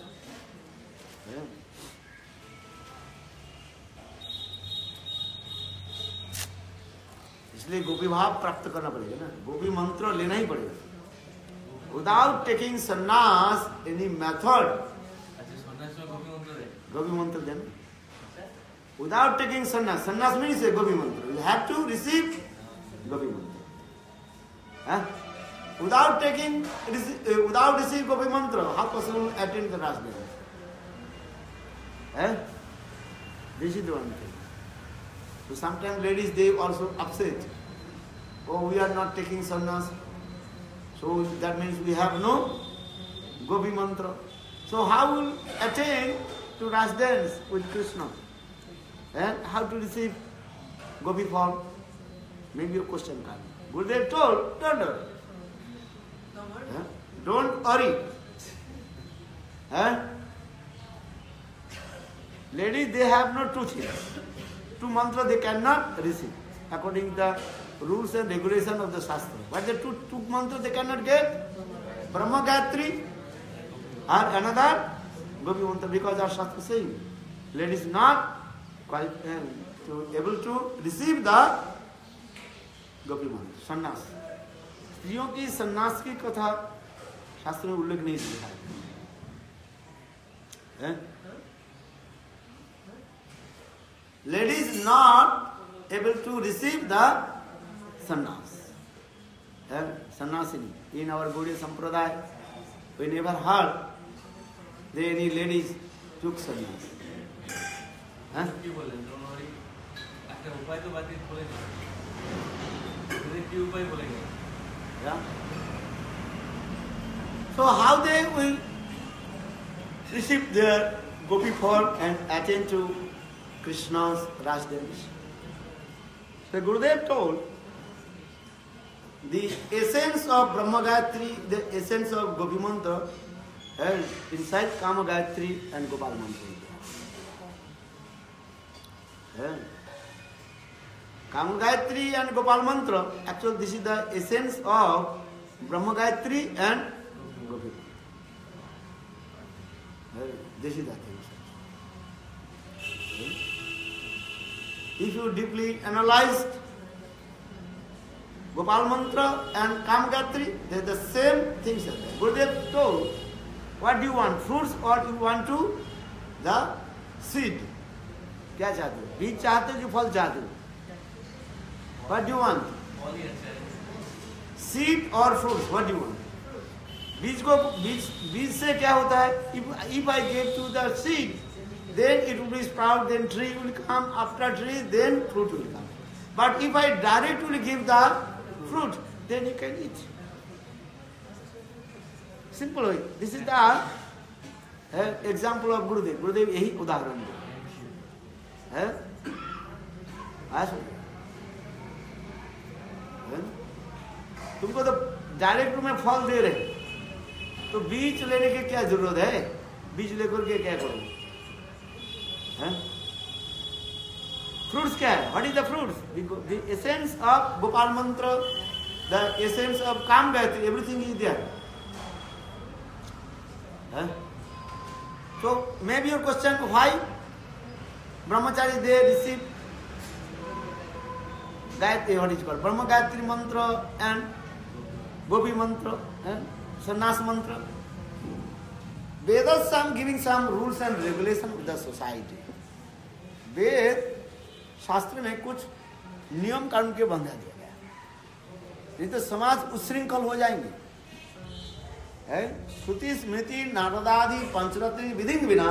इसलिए गोपी भाव प्राप्त करना पड़ेगा ना, गोपी मंत्र लेना ही पड़ेगा. Without taking sannyas, any method. गोपी मंत्र देना. Without taking sannyas, sannyas means a gopi mantra. You have to receive gopi mantra. Without receiving gopi mantra, how possible to attend the Ras dance? This is the one thing. So sometimes ladies they also upset. Oh, we are not taking sannyas. So that means we have no gopi mantra. So how will attain to Ras dance with Krishna? And how to receive gopi form? Maybe your question comes. Gurudev told, don't do it. Don't worry. Ladies, they have no truth here. Two mantra they cannot receive according to the rules and regulation of the Shastra. But the two mantra they cannot get? Brahma Gayatri or another Gopi mantra, because our Shastra saying ladies not quite able to receive the Gopi mantra, sannyas. स्त्रियों की संन्यास की कथा शास्त्र में उल्लेख नहीं किया है. Ladies not able to receive the sannyas. Sannyasini. In our Gaudiya Sampradaya, we never heard that any ladies took sannyas. কি বলেন জনরি একটা উপায় তো বাতিল বলে না কি উপায় বলে না. Yeah. So how they will receive their gopi form and attend to Krishna's Raj dance? So Gurudev told the essence of Brahma Gayatri, the essence of Gopi Mantra, and inside Kama Gayatri and Gopal Mantra. Yeah. Kama Gayatri and Gopal Mantra, actually this is the essence of Brahma Gayatri and Gopi Mantra. This is the thing. If you deeply analyze Gopal Mantra and Kama Gayatri, they are the same things. Gurudev told, what do you want, fruits or you want to the seed? क्या चाहते हो? बीज चाहते हो कि फल चाहते हो? What do you want? Seed or fruits? What do you want? बीज से क्या होता है? If I give to the seed, then it will be sprout, then tree will come. After tree, then fruit will come. But if I directly give the fruit, then you can eat. Simple way. This is the example of Gurudev. Gurudev यही उदाहरण है. तुमको तो direct में फल दे रहे, तो बीज लेने की क्या जरूरत है? बीज लेकर के क्या करो? Fruits क्या है? What is the fruits? The essence of Gopal Mantra, the essence of Kama Gayatri, everything is there. So maybe your question, why Brahmachari they receive Gayatri, what is called Brahma Gayatri Mantra and Gopi Mantra and Sannyas Mantra. Vedas are giving some rules and regulations of the society. वेद शास्त्र में कुछ नियम कानून के बंधा दिया गया, नहीं तो समाज उच्छृंखल हो जाएंगे. श्रुति स्मृति नारदादि पंचरत्न विधि बिना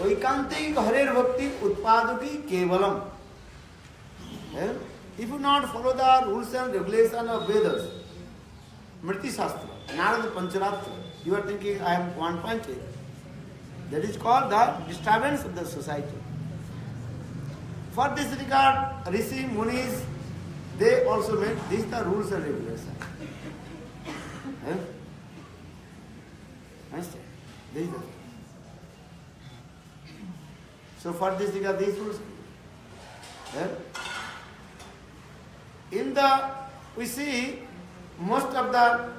ऐकांतिक हरेर भक्ति उत्पादकी केवलम. If you not follow the rules and regulations of Vedas, Mriti Shastra, Narada Pancharatra, you are thinking I am one pointed. That is called the disturbance of the society. For this regard, Rishi Munis, they also made these the rules and regulations. Understand? This is the thing. So for this regard, these rules. In the, we see most of the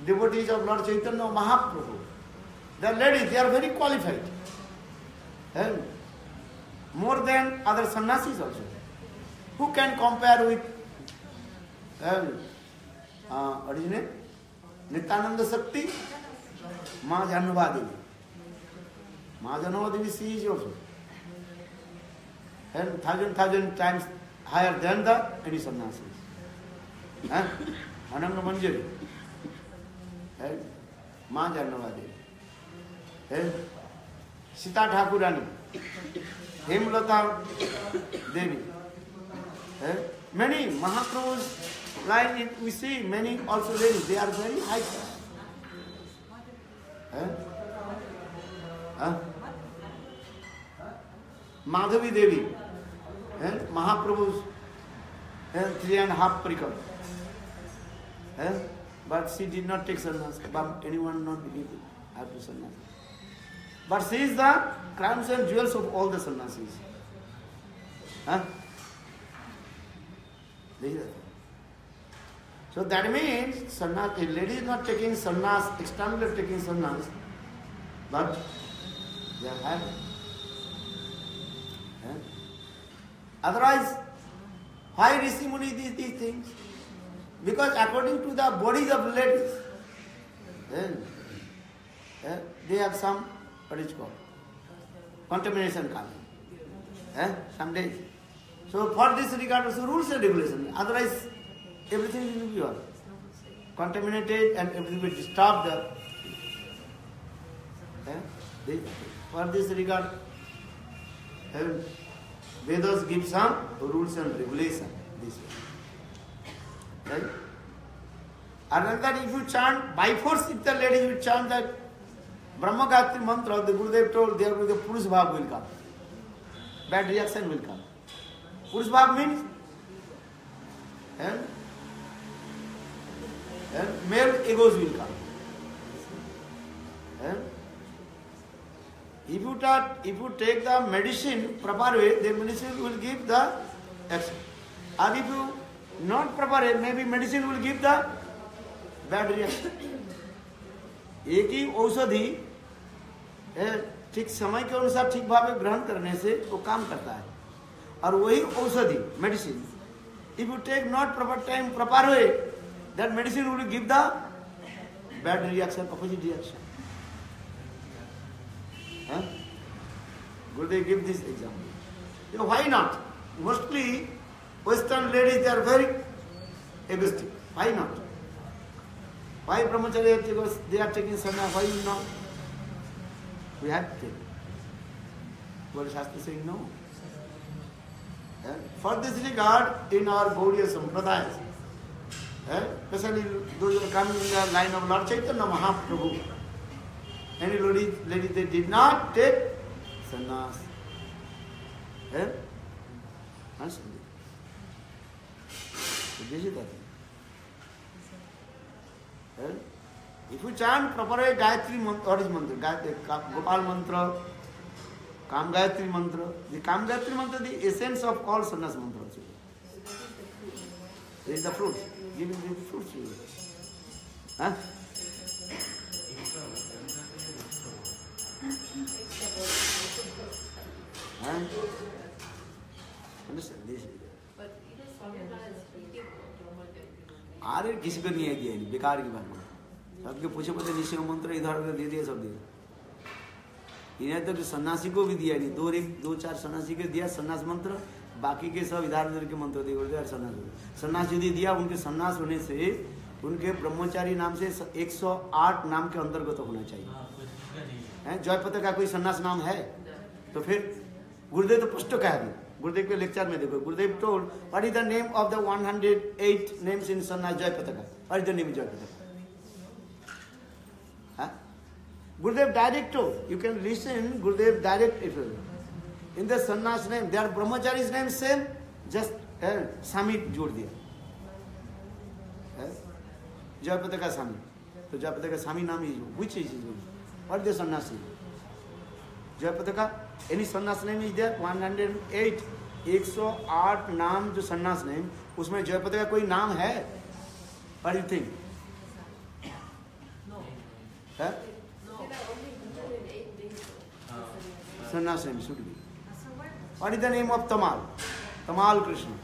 devotees of Lord Chaitanya Mahaprabhu, the ladies, they are very qualified. More than other sannyasis also. Who can compare with what is his name? Nityananda Sakti, Ma Janava Devi. Ma Janava Devi, she is also. And thousand times higher than the any sannyasis. Ananga Manjari. Ma Janava Devi. Sita Thakurani. Hemlata Devi. Many Mahaprabhus, like we see many also ladies, they are very high class. Madhavi Devi, Mahaprabhu's 3.5 parikram. but she did not take sannyas. But anyone not believe after sannyas. But she is the crowns and jewels of all the sannyasis. Huh? So that means sannyas, a lady is not taking sannyas, externally taking sannyas, but they are happy. Huh? Otherwise, why Rishi Muni these things? Because according to the bodies of ladies, they have some, what is called, contamination coming. Some days. So for this regard also rules and regulations. Otherwise, everything will be contaminated and everything will disturb the. For this regard, Vedas give some rules and regulations. This way. Right? And then if you chant, by force if the ladies will chant that Brahma Gayatri mantra, the Gurudev told, there will be the Purush Bhav will come. Bad reaction will come. Purush Bhav means and male egos will come. If you take the medicine proper way, the medicine will give the action. And if you not proper way, maybe medicine will give the bad reaction. एक ही औषधि ठीक समय के अनुसार ठीक भाव में ग्रहण करने से वो काम करता है और वही औषधि medicine if you take not proper time proper way that medicine will give the bad reaction, opposite reaction. Gurudev give this example. So why not? Mostly Western ladies, they are very egoistic. Why not? Why brahmacharya, because they are taking sannyas, why not? We have to take. But Shastra saying no. For this regard, in our Gaudiya Sampradayas, especially those who are coming in the line of Lord Chaitanya Mahaprabhu, any lady, they did not take sannyas. This is the thing. If you chant proper Gayatri mantra, what is mantra? Gopal mantra, Kam Gayatri mantra. The Kam Gayatri mantra is the essence of all sannyas mantras. There is the fruit. Giving the fruits to you. Huh? Understand this? अरे किसी को नहीं है दिया, बेकार की बात है। सबके पूछे पते निश्चय मंत्र इधर उधर दे दिया, सब दिया। इन्हें तो सन्यासी को भी दिया नहीं, दो चार सन्यासी के दिया सन्यास मंत्र, बाकी के सब इधर उधर के मंत्र दे दिया। सन्यास यदि दिया, उनके सन्यास होने से उनके ब्रह्मचारी नाम से 108 नाम के अंतर्गत होना चाहिए। जयपत का कोई सन्यास नाम है तो फिर गुरुदेव तो स्पष्ट कह दिया। गुरुदेव के लेक्चर में देखो, Gurudev told what is the name of the 108 names in sannyasa Jayapataka, what is the name Jayapataka? Gurudev direct told, you can listen, Gurudev direct if you in the sannyas name, their brahmachari's name same, just Sami जोड़ दिया, जयपताका Sami, तो जयपताका Sami नाम is which is his name? What is the sannyas name? जयपताका, any sannyas name is there? 108, 108 नाम जो sannyas name, उसमें जयपताका कोई नाम है? What do you think? है? Sannyas name should be. What is the name of Tamal? Tamal Krishna.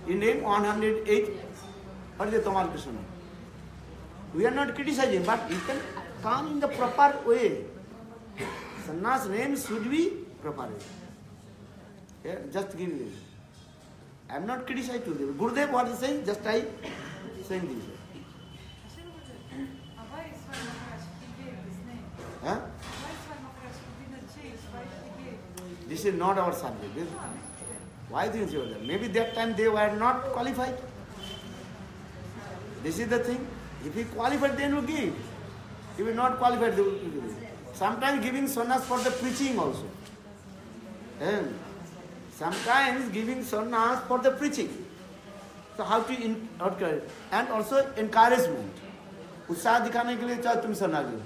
In name 108. What is the Tamal Krishna? We are not criticizing, but you can come in the proper way. Sannyas name should be proper. Yeah, just give it. I am not criticizing to them. Gurudev what is saying? Just I saying this. Huh? This is not our subject. Why didn't you do that? Maybe that time they were not qualified. This is the thing. If he qualified, then we give. If he not qualified, they will give. Sometimes giving sannyas for the preaching also. And sometimes giving sannyas for the preaching. So how to encourage? And also encouragement. उत्साह दिखाने के लिए चाहे तुम सन्यास लो,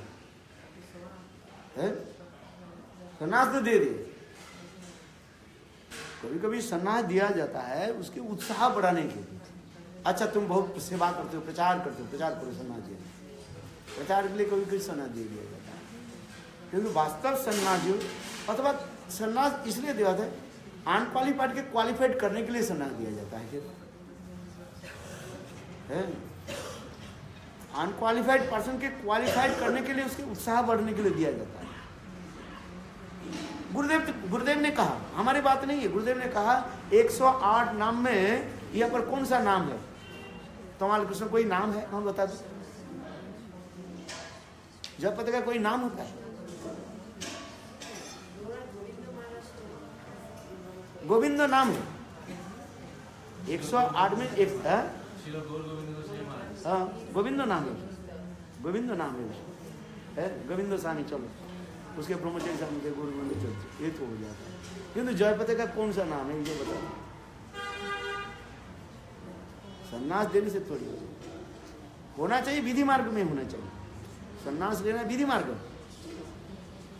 सन्यास तो दे दे। कभी कभी सन्यास दिया जाता है उसके उत्साह बढ़ाने के लिए। अच्छा तुम बहुत सेवा करते हो, प्रचार करते हो, प्रचार करो, सन्यास दिया, प्रचार के लिए कभी कभी सन्यास दे दिया जाता है। क्योंकि वास्तव सन्यास जो अथवा सन्यास इसलिए दिया जाता है अनक्वालिफाइड के क्वालिफाइड करने के लिए सन्यास दिया जाता है। अनक्वालिफाइड पर्सन के क्वालिफाइड करने के लिए, उसके उत्साह बढ़ने के लिए दिया जाता है। गुरुदेव ने कहा, हमारी बात नहीं है, गुरुदेव ने कहा 108 नाम में यहाँ पर कौन सा नाम है? तमाल कृष्ण कोई नाम है? हम बता दो। जब पता का कोई नाम होता है? गोविंद नाम है 108 में एक है। हाँ गोविंद नाम है, गोविंद नाम है, गोविंद सानी। चलो उसके ब्रह्मचारी स्वामी के गुरु गोविंद चलते, ये तो हो जाता है। किंतु जयपति का कौन सा नाम है ये बता। सन्यास देने से थोड़ी होना चाहिए, विधि मार्ग में होना चाहिए। सन्यास लेना विधि मार्ग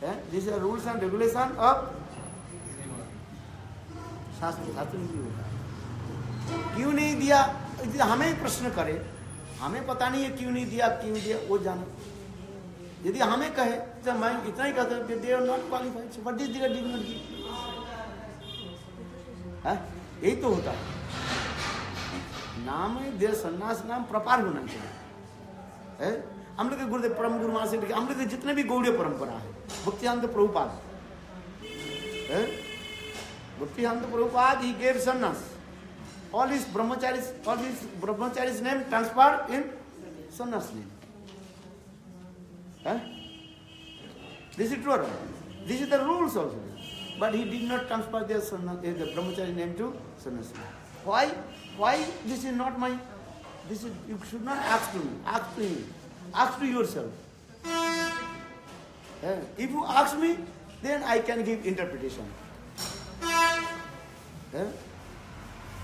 है, this are rules and regulation of shastra. शास्त्र नहीं होता है। क्यों नहीं दिया हमें प्रश्न करे, हमें पता नहीं है क्यों नहीं दिया, क्यों दिया वो जानो। यदि हमें कहे जब मैं इतना ही कहता हूँ they are not qualified, what is their dignity? यही तो होता है। नाम देर सन्यास नाम प्रपार होना चाहिए। हम लोग के गुरुदेव परम गुरु महाराज से, हम लोग के जितने भी गौड़ीय परंपरा है, भक्तिवेदांत प्रभुपाद, भक्तिवेदांत प्रभुपाद ही गेव सन्यास। All his brahmacharis name transferred in sannyas name. This is true. This is the rules also. But he did not transfer their the brahmachari name to sannyas name. Why? Why this is not my? This is, you should not ask to me. Ask to him. Ask to yourself. If you ask me, then I can give interpretation.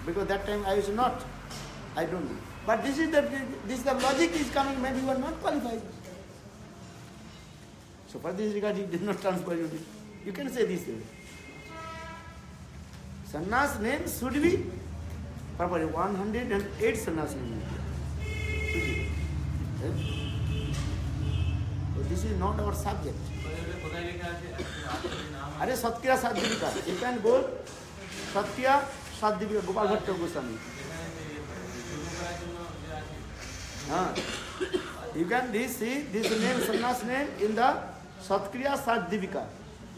Because that time I was not, I don't know. But this is the logic is coming. Maybe you are not qualified. So for this regard, he did not transfer you. You can say this way. Sannyas name should be properly 108 sannyas name. So this is not our subject. अरे Satya साध्विका, you can go Satya साध्विका Gopal Bhatt Goswami. You can see this name, sannyas name in the Satkriya Sadhivika,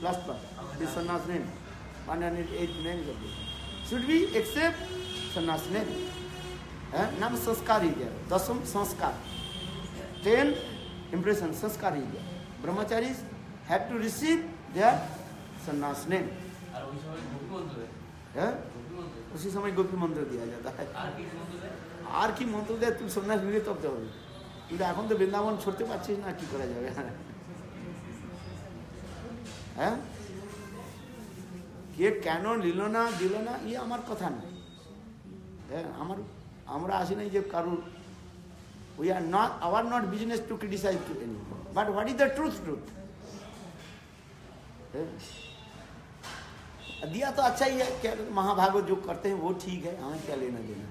last part. This sannyas name, 108 names of it. Should be except sannyas name. Nam sanskar is there. Dasam sanskar. 10 impression sanskar is there. Brahmacharis have to receive their sannyas name. उसी समय गोपी मंत्र दिया जाता है. আর কি মন্ত্র দেয় তুমি সন্ন্যাস নিলে তবে হবে. কিন্তু এখন তো বৃন্দাবন ছড়তে পারছিস না, কি করা যাবে? হ্যাঁ, কে কেন নিল না দিল না ই আমার কথা না. হ্যাঁ, আমরা আসি নাই যে কারুর, we are not, our not business to criticize to anyone, but what is the truth? दिया तो अच्छा ही है, क्या महाभागवत जो करते हैं वो ठीक है, हमें क्या लेना देना.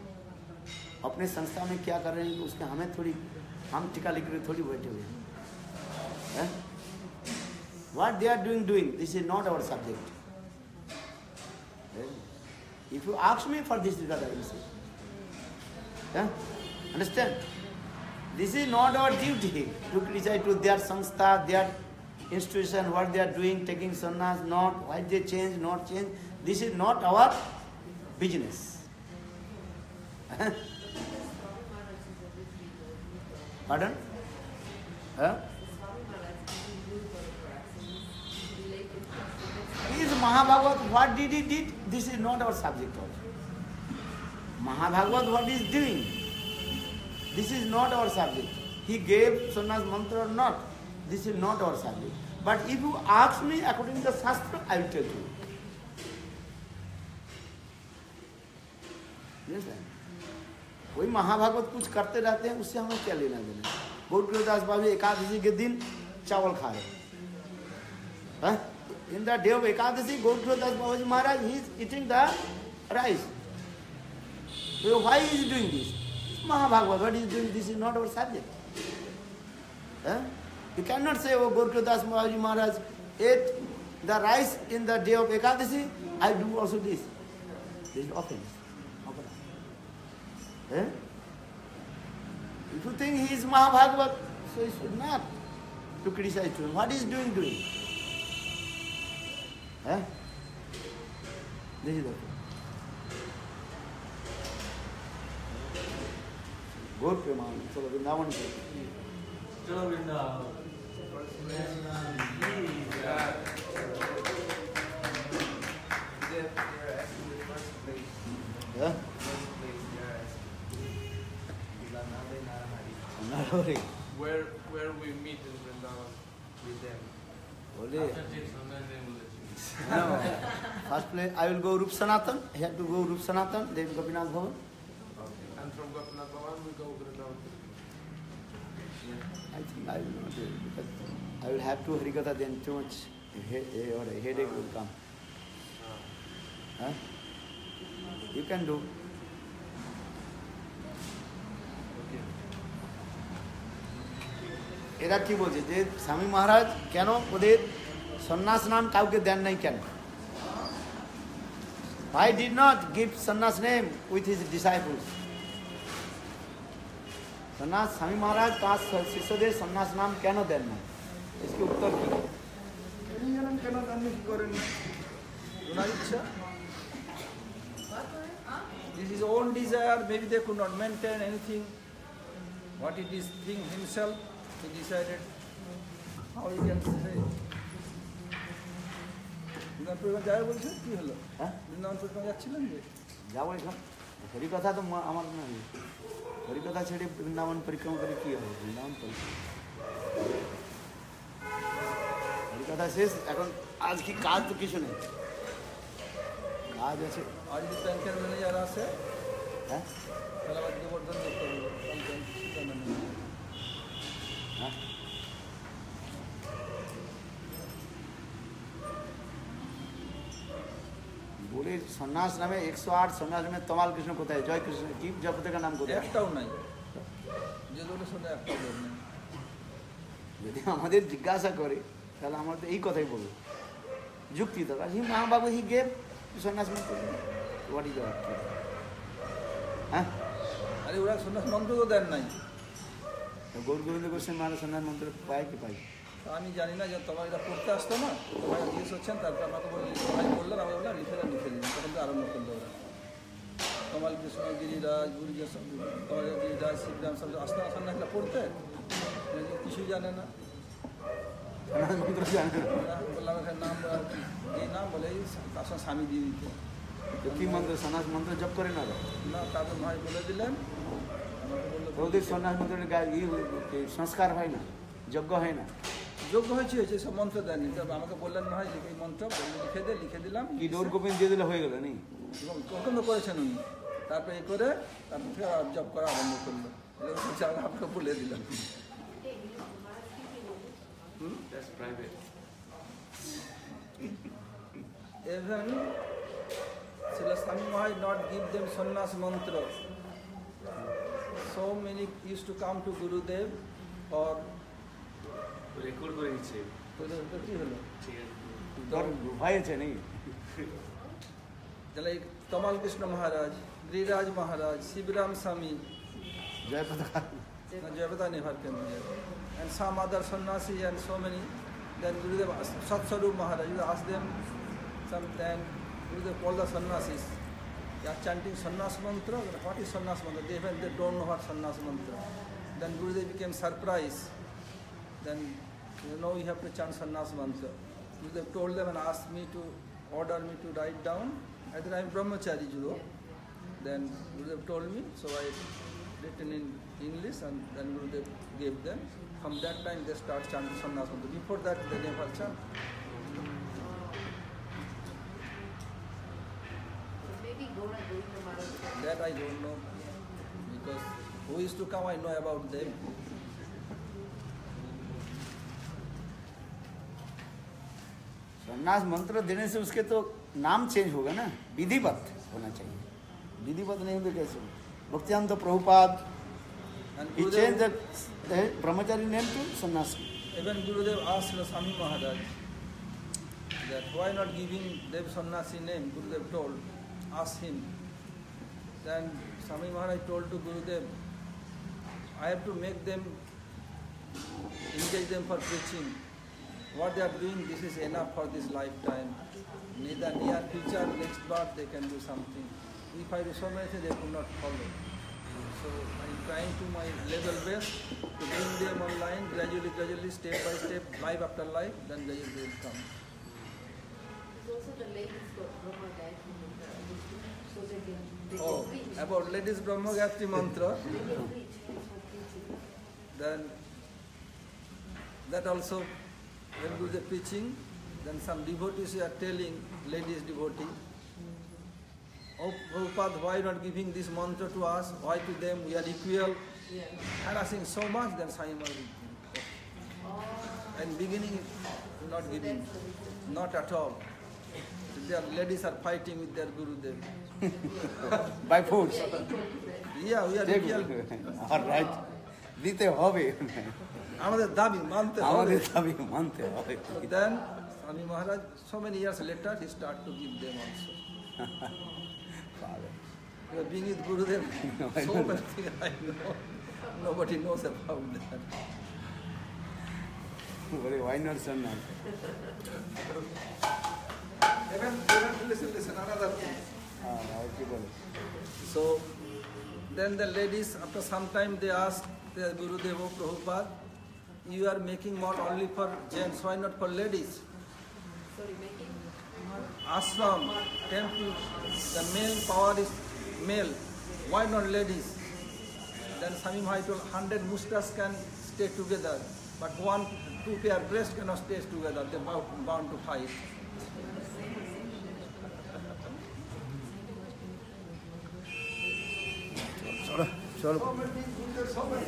अपने संस्था में क्या कर रहे हैं उसके हमें थोड़ी, हम टीका लिख रहे थोड़ी बैठे हुए हैं. What they are doing, this is not our subject. If you ask me for this regard, I will say. Understand? This is not our duty to criticize to their sanstha, their institution, what they are doing, taking sannyas, not, why they change, not change. This is not our business. Pardon? Is Mahabhagavad, what did he did? This is not our subject also. Mahabhagavad, what he is doing? This is not our subject. He gave sannyas mantra or not? This is not our subject. But if you ask me according to the Shastra, I will tell you. Yes, कोई महाभागवत कुछ करते रहते हैं, उससे हमें क्या लेना देना. Gauradas Babaji Ekadashi के दिन चावल खा रहे हैं. In the day of Ekadashi, Gauradas Babaji Maharaj, he is eating the rice. So why is he doing this? Mahabhagavad, what he is doing, this is not our subject. You cannot say, oh, Gauradas Babaji Maharaj ate the rice in the day of Ekadashi, I do also this. This is offense. If you think he is Mahabhagavad, so you should not to criticize him. What is doing? This is the thing. Gaur Preman, Chalo Vrindavan. Chalo Vrindavan. Where we meet in Vrindavan with them. No. First place, I will go Rup Sanatan. I have to go Rup Sanatan, then Gopinath Bhavan. And from Gopinath Bhavan we go Vrindavan. I think I will not do it because I will have to Harikatha, then too much headache will come. You can do. এরা কি বলছে যে স্বামী মহারাজ কেন ওদের সন্ন্যাস নাম কাউকে দেন নাই কেন? Why did not give sannyas name with his disciples? সন্ন্যাস স্বামী মহারাজ তার শিষ্যদের সন্ন্যাস নাম কেন দেন না? इसके उत्तर কি? কেন জানলে কি করেন না? ওনার ইচ্ছা। This is own desire. Maybe they could not maintain anything. What it is thing himself. He decided how he can say. Vrindavan পরিক্রমা যাবে বলছেন কি হলো? বৃন্দাবন পরিক্রমা যাচ্ছিলেন যে? যাবো এখন হরিকথা তো আমার না, হরিকথা ছেড়ে বৃন্দাবন পরিক্রমা করে কি হবে? বৃন্দাবন হরিকথা শেষ, এখন আজ কি কাজ তো কিছু নেই, কাজ আছে। আজ যদি ব্যাংকের ম্যানেজার আসে, হ্যাঁ তাহলে আবার গোবর্ধন দেখতে হবে। बोले सन्यास नामे 108 सन्यास में तमाल कृष्ण कोথায় জয় কৃষ্ণ কি জয় পতাকা নাম কোথায়? একটাও নাই, যে দলে শুনে একটাও নেই। যদি আমাদের জিজ্ঞাসা করে তাহলে আমরা তো এই কথাই বলবো, যুক্তি তো হি মহাবাবু হি গেভ সন্ন্যাস মন্ত্র, হোয়াট ইজ দ্যাট? হ্যাঁ, আরে ওরা সন্ন্যাস মন্ত্র তো দেন নাই। গৌর গোবিন্দ গোস্বামী মহারাজ সন্ন্যাস মন্ত্র পায় কি পায়? আমি জানি না, যে তোমার এটা পড়তে আসতো না, তোমার জিজ্ঞেস হচ্ছেন, তারপর আমাকে বললেন, বললেন, আমি বললাম লিখে দিন, তখন তো আরম্ভ করলো ওরা। কমাল কৃষ্ণ, গিরিরাজ, গুরুজি, তোমার গিরিরাজ, শিবরাম সব আসতে আসেন না, পড়তে কিছুই জানে না। সন্ন্যাস মন্ত্র জানে না, বললাম এখানে নাম এই নাম বলে তার সঙ্গে স্বামী দিয়ে দিতে। তো কি মন্ত্র? সন্ন্যাস মন্ত্র জপ করে না? না, তাদের ভাই বলে দিলেন, আমাকে বললো ওদের সন্ন্যাস মন্ত্রের সংস্কার হয় না, যজ্ঞ হয় না। যোগ্য হয়েছে সব মন্ত্র দেননি, তবে আমাকে বললেন ভাই এই মন্ত্র লিখে দে, লিখে দিলাম। কি গৌর গোবিন্দ দিয়ে দিলে হয়ে গেল নেই? কখন তো করেছেন উনি, তারপরে এই করে তারপর থেকে জব করা আরম্ভ করলো। আপনাকে বলে দিলাম। That's private. Even Srila Swami Maharaj not give them sannyas mantra. So many used to come to Gurudev or record করে দিচ্ছে। কি হলো? ঠিক আছে, ভয় আছে নেই? like Tamal Krishna Maharaj, Giriraj Maharaj, Sibiram Swami, জয় পতাকা, Jayapata Nevar and some other sannyasi and so many. Then Gurudev Satsarup Maharaj, you ask them sometime, Gurudev called the sannyasis. They are chanting sannyas mantra. What is sannyas mantra? They don't know what sannyas mantra. Then Gurudev became surprised. Then you have to chant sannyas mantra. Gurudev told them and asked me to order me to write down. I said I am brahmachari Judo. Then Gurudev told me, so I written in English and then Gurudev gave them. From that time they start chanting sannyas mantra. Before that they never chant. Maybe Gaura Govinda Maharaj. That I don't know, because who is to come I know about them. संन्यास मंत्र देने से उसके तो नाम change होगा ना, विधिवत होना चाहिए, विधिवत नहीं तो कैसे? Bhaktivedanta Prabhupada And he changed the brahmachari name to sannyasi. even Gurudev asked Swami Maharaj that why not giving Dev Sannyasi name. Gurudev told, asked him. Then Swami Maharaj told to Gurudev, I have to make them, engage them for preaching. What they are doing, this is enough for this lifetime. Neither near future, next birth, they can do something. If I do so many things, they could not follow. So I am trying to my level best to bring them online, gradually, step by step, life after life, then gradually they will come. Also the ladies got Brahma Gayatri Mantra, so they can Oh, preach. about ladies Brahma Gayatri Mantra, They can preach for preaching. then that also, when do the preaching, then some devotees are telling, ladies devotee, oh Prabhupada, why not giving this mantra to us? Why to them? We are equal. Yeah. Harassing so much, then Sai Maharaj. Oh, And beginning, not so giving, that's the reason. not at all. Their ladies are fighting with their Gurudev. By force. They are equal to them. Yeah, we are equal. All right. দিতে হবে, আমাদের দাবি মানতে হবে। আমাদের দাবি মানতে হবে। Then Swami Maharaj, so many years later, he started to give them also. We are being with Gurudev, so many things I know. Nobody knows about that. বলে why not sannyas? Even listen, another thing. আর কি বলে? So, then the ladies, after some time, they asked their Gurudev, oh Prabhupada, you are making mall only for gents, why not for ladies? Sorry, making Ashram, temple, the male power is male, why not ladies? Then Swami Maharaj told 100 mustas can stay together, but two pair breast cannot stay together, they are bound to fight. চলো So many things, so many.